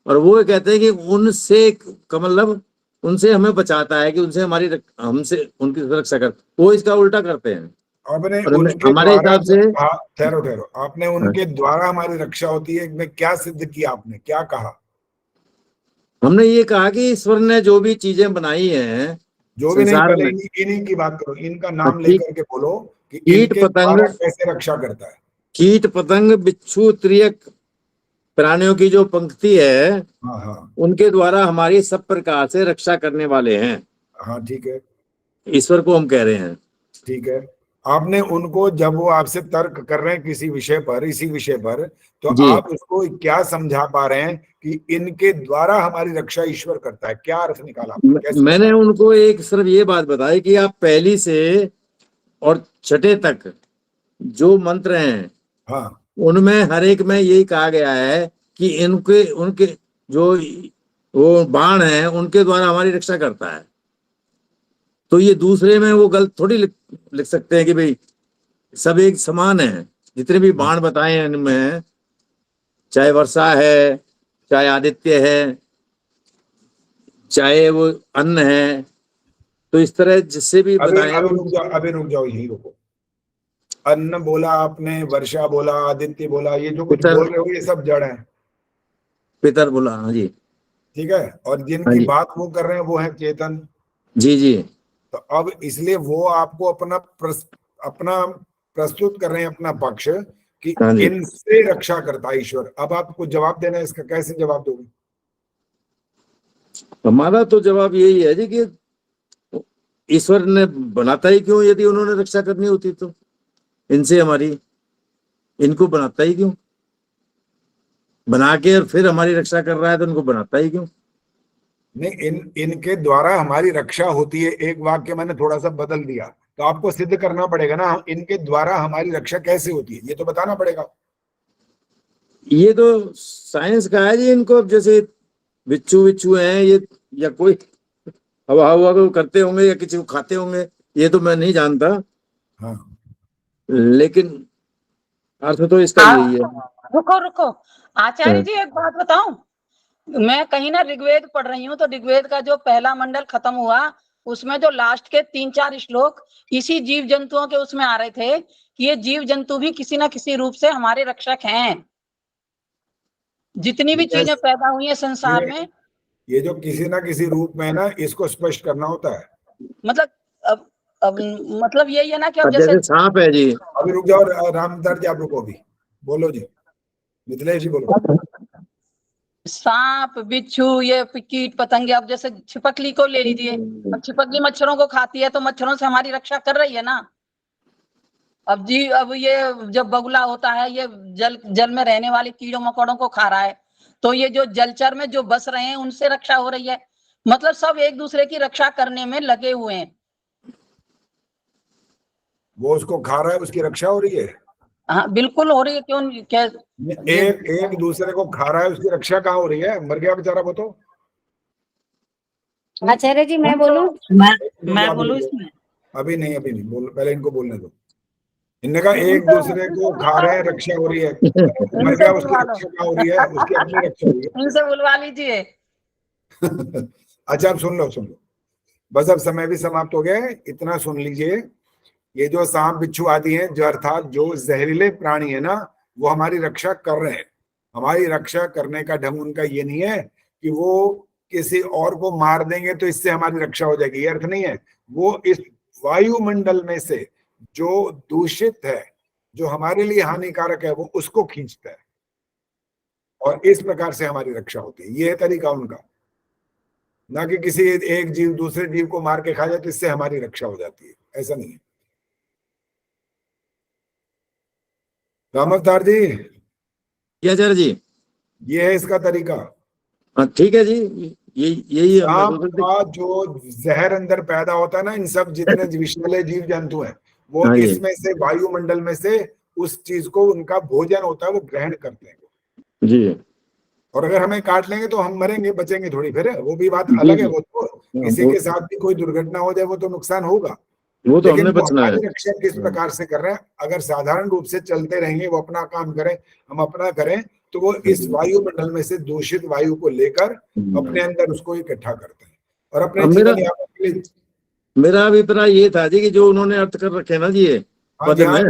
और वो कहते हैं कि उनसे का मतलब उनसे हमें बचाता है, कि उनसे हमसे उनकी रक्षा करता, वो इसका उल्टा करते हैं। आपने हमारे हिसाब से ठहरो, आपने उनके द्वारा हमारी रक्षा होती है में क्या सिद्ध किया? आपने क्या कहा? हमने ये कहा कि ईश्वर ने जो भी चीजें बनाई हैं, जो भी नहीं, पहले इन्हीं की बात करो, इनका नाम लेकर के बोलो कि कीट इनके पतंग द्वारा कैसे रक्षा करता है। कीट पतंग बिच्छू त्रियक प्राणियों की जो पंक्ति है, उनके द्वारा हमारी सब प्रकार से रक्षा करने वाले हैं। हाँ ठीक है, ईश्वर को हम कह रहे हैं। ठीक है। आपने उनको, जब वो आपसे तर्क कर रहे हैं किसी विषय पर, इसी विषय पर, तो आप उसको क्या समझा पा रहे हैं कि इनके द्वारा हमारी रक्षा ईश्वर करता है? क्या अर्थ निकाला? मैंने उनको एक सिर्फ ये बात बताई कि आप पहली से और छठे तक जो मंत्र हैं, उनमें हर एक में यही कहा गया है कि उनके जो वो बाण हैं, उनके द्वारा हमारी रक्षा करता है। तो ये दूसरे में वो गलत थोड़ी लिख सकते हैं कि भाई सब एक समान है, जितने भी बाण बताए हैं इनमें चाहे वर्षा है, चाहे आदित्य है, चाहे वो अन्न है, तो इस तरह जिससे भी बताएं। अभी रुक जाओ, यही रुको। अन्न बोला आपने, वर्षा बोला, आदित्य बोला, ये जो कुछ बोल रहे हो ये सब जड़ है। पितर बोला, हाँ जी, ठीक है। और जिनकी बात वो कर रहे हैं वो है चेतन। जी जी। तो अब इसलिए वो आपको अपना प्रस्तुत कर रहे हैं अपना पक्ष कि इनसे रक्षा करता है ईश्वर। अब आपको जवाब देना है, इसका कैसे जवाब दोगे? हमारा तो जवाब यही है जी कि ईश्वर ने बनाता ही क्यों, यदि उन्होंने रक्षा करनी होती तो इनसे हमारी, इनको बनाता ही क्यों, बना के और फिर हमारी रक्षा कर रहा है तो उनको बनाता ही क्यों? नहीं, इनके द्वारा हमारी रक्षा होती है, एक वाक्य मैंने थोड़ा सा बदल दिया, तो आपको सिद्ध करना पड़ेगा ना, इनके द्वारा हमारी रक्षा कैसे होती है, ये तो बताना पड़ेगा। ये तो साइंस का है जी। इनको अब जैसे बिच्छू हैं ये, या कोई हवा को करते होंगे या किसी को खाते होंगे, ये तो मैं नहीं जानता। हाँ। लेकिन अर्थ तो इसका यही है। रुको आचार्य जी, एक बात बताऊं। मैं कहीं ना ऋग्वेद पढ़ रही हूँ, तो ऋग्वेद का जो पहला मंडल खत्म हुआ उसमें जो लास्ट के 3-4 श्लोक इसी जीव जंतुओं के उसमें आ रहे थे कि ये जीव जंतु भी किसी ना किसी रूप से हमारे रक्षक हैं। जितनी भी चीजें पैदा हुई है संसार में, ये जो किसी ना किसी रूप में ना, इसको स्पष्ट करना होता है। मतलब अब मतलब यही है ना कि अब जैसे सांप है जी। अभी रुक जाओ रामदास जी, आप रुको, अभी बोलो जी, मिथिलेश जी बोलो। सांप, बिच्छू, ये कीट पतंगे, अब जैसे छिपकली को ले लीजिए, अब छिपकली मच्छरों को खाती है तो मच्छरों से हमारी रक्षा कर रही है ना। अब जी, अब ये जब बगुला होता है ये जल में रहने वाले कीड़ों मकोड़ों को खा रहा है, तो ये जो जलचर में जो बस रहे हैं उनसे रक्षा हो रही है। मतलब सब एक दूसरे की रक्षा करने में लगे हुए हैं। वो उसको खा रहा है, उसकी रक्षा हो रही है। हाँ बिल्कुल हो रही है। क्यों क्या एक दूसरे को खा रहा है, उसकी रक्षा कहाँ हो रही है? मर गया बेचारा वो तो। आचार्य जी मैं बोलूं? मैं बोलूं इसमें? अभी नहीं बोलो, पहले इनको बोलने दो। इनने कहा एक दूसरे को खा रहे हैं, रक्षा हो रही है। मर गया, उसकी रक्षा कहाँ हो रही है? उसकी अपनी रक्षा हो रही है। इनसे बुलवा लीजिए। अच्छा, अब सुन लो। बस अब समय भी समाप्त हो गया है, इतना सुन लीजिए। ये जो सांप बिच्छू आदि हैं, जो अर्थात जो जहरीले प्राणी है ना, वो हमारी रक्षा कर रहे हैं। हमारी रक्षा करने का ढंग उनका ये नहीं है कि वो किसी और को मार देंगे तो इससे हमारी रक्षा हो जाएगी, ये अर्थ नहीं है। वो इस वायुमंडल में से जो दूषित है, जो हमारे लिए हानिकारक है, वो उसको खींचता है और इस प्रकार से हमारी रक्षा होती है। ये है तरीका उनका, ना कि किसी एक जीव दूसरे जीव को मार के खा जाए तो इससे हमारी रक्षा हो जाती है, ऐसा नहीं है। रामअवतार जी, आचार्य जी, ये है इसका तरीका। ठीक है जी, यही सांप का जो जहर अंदर पैदा होता है ना, इन सब जितने विषैले जीव जंतु हैं, वो इसमें से वायुमंडल में से उस चीज को उनका भोजन होता है, वो ग्रहण करते हैं जी। और अगर हमें काट लेंगे तो हम मरेंगे, बचेंगे थोड़ी, फिर वो भी बात अलग है। वो तो किसी के साथ भी कोई दुर्घटना हो जाए वो तो नुकसान होगा, वो तो लेकिन हमने बचना है। रक्षा किस प्रकार से कर रहे हैं? अगर साधारण रूप से चलते रहेंगे, वो अपना काम करें, हम अपना करें, तो वो इस वायुमंडल में से दूषित वायु को लेकर अपने अंदर उसको इकट्ठा करते हैं और अपने जीवन यापन के लिए। मेरा अभिप्राय ये था जी कि जो उन्होंने अर्थ कर रखे ना जी, ये पद में,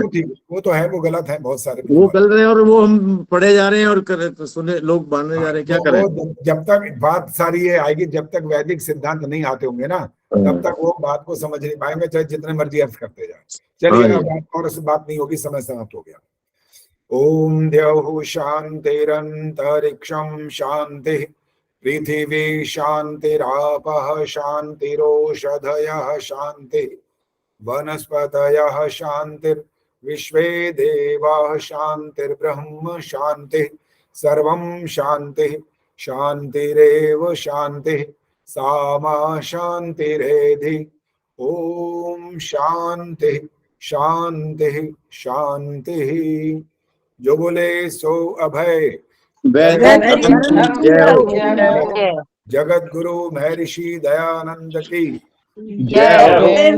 वो तो है, वो गलत है, बहुत सारे वो कर रहे हैं और वो हम पढ़े जा रहे हैं और सुने लोग मानने जा रहे हैं। क्या करें? जब तक बात सारी ये आएगी, जब तक वैदिक सिद्धांत नहीं आते होंगे ना, तब तक वो बात को समझ नहीं पाएंगे, चाहे जितने मर्जी अर्थ करते जाए। चलिए, अब और बात नहीं होगी, समय समाप्त हो गया। ओम द्यौः शान्तिरन्तरिक्षं शान्तिः, पृथिवी शान्तिरापः शान्तिरोषधयः शान्तिः, वनस्पतयः शान्तिर्विश्वे देवाः शान्तिर्ब्रह्म शान्तिः, सर्वं शान्तिः शान्तिरेव शान्तिः, सामा शान्तिरेधि। ओम शान्तिः शान्तिः शान्तिः। जो बोले सो अभय। जगत गुरु महर्षि दयानंद की जय।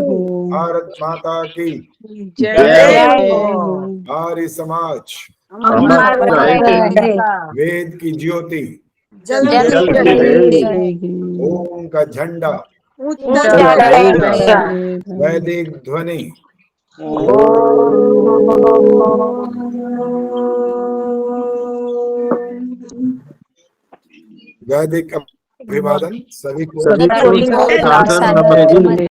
भारत माता की जय। आर्य समाज अमर रहेगी, वेद की ज्योति, जल जल की रहेगी, ओम का झंडा, ऊंचा रहेगा, वैदिक ध्वनि, वैदिक अभिवादन सभी को सभी को सादर नमन।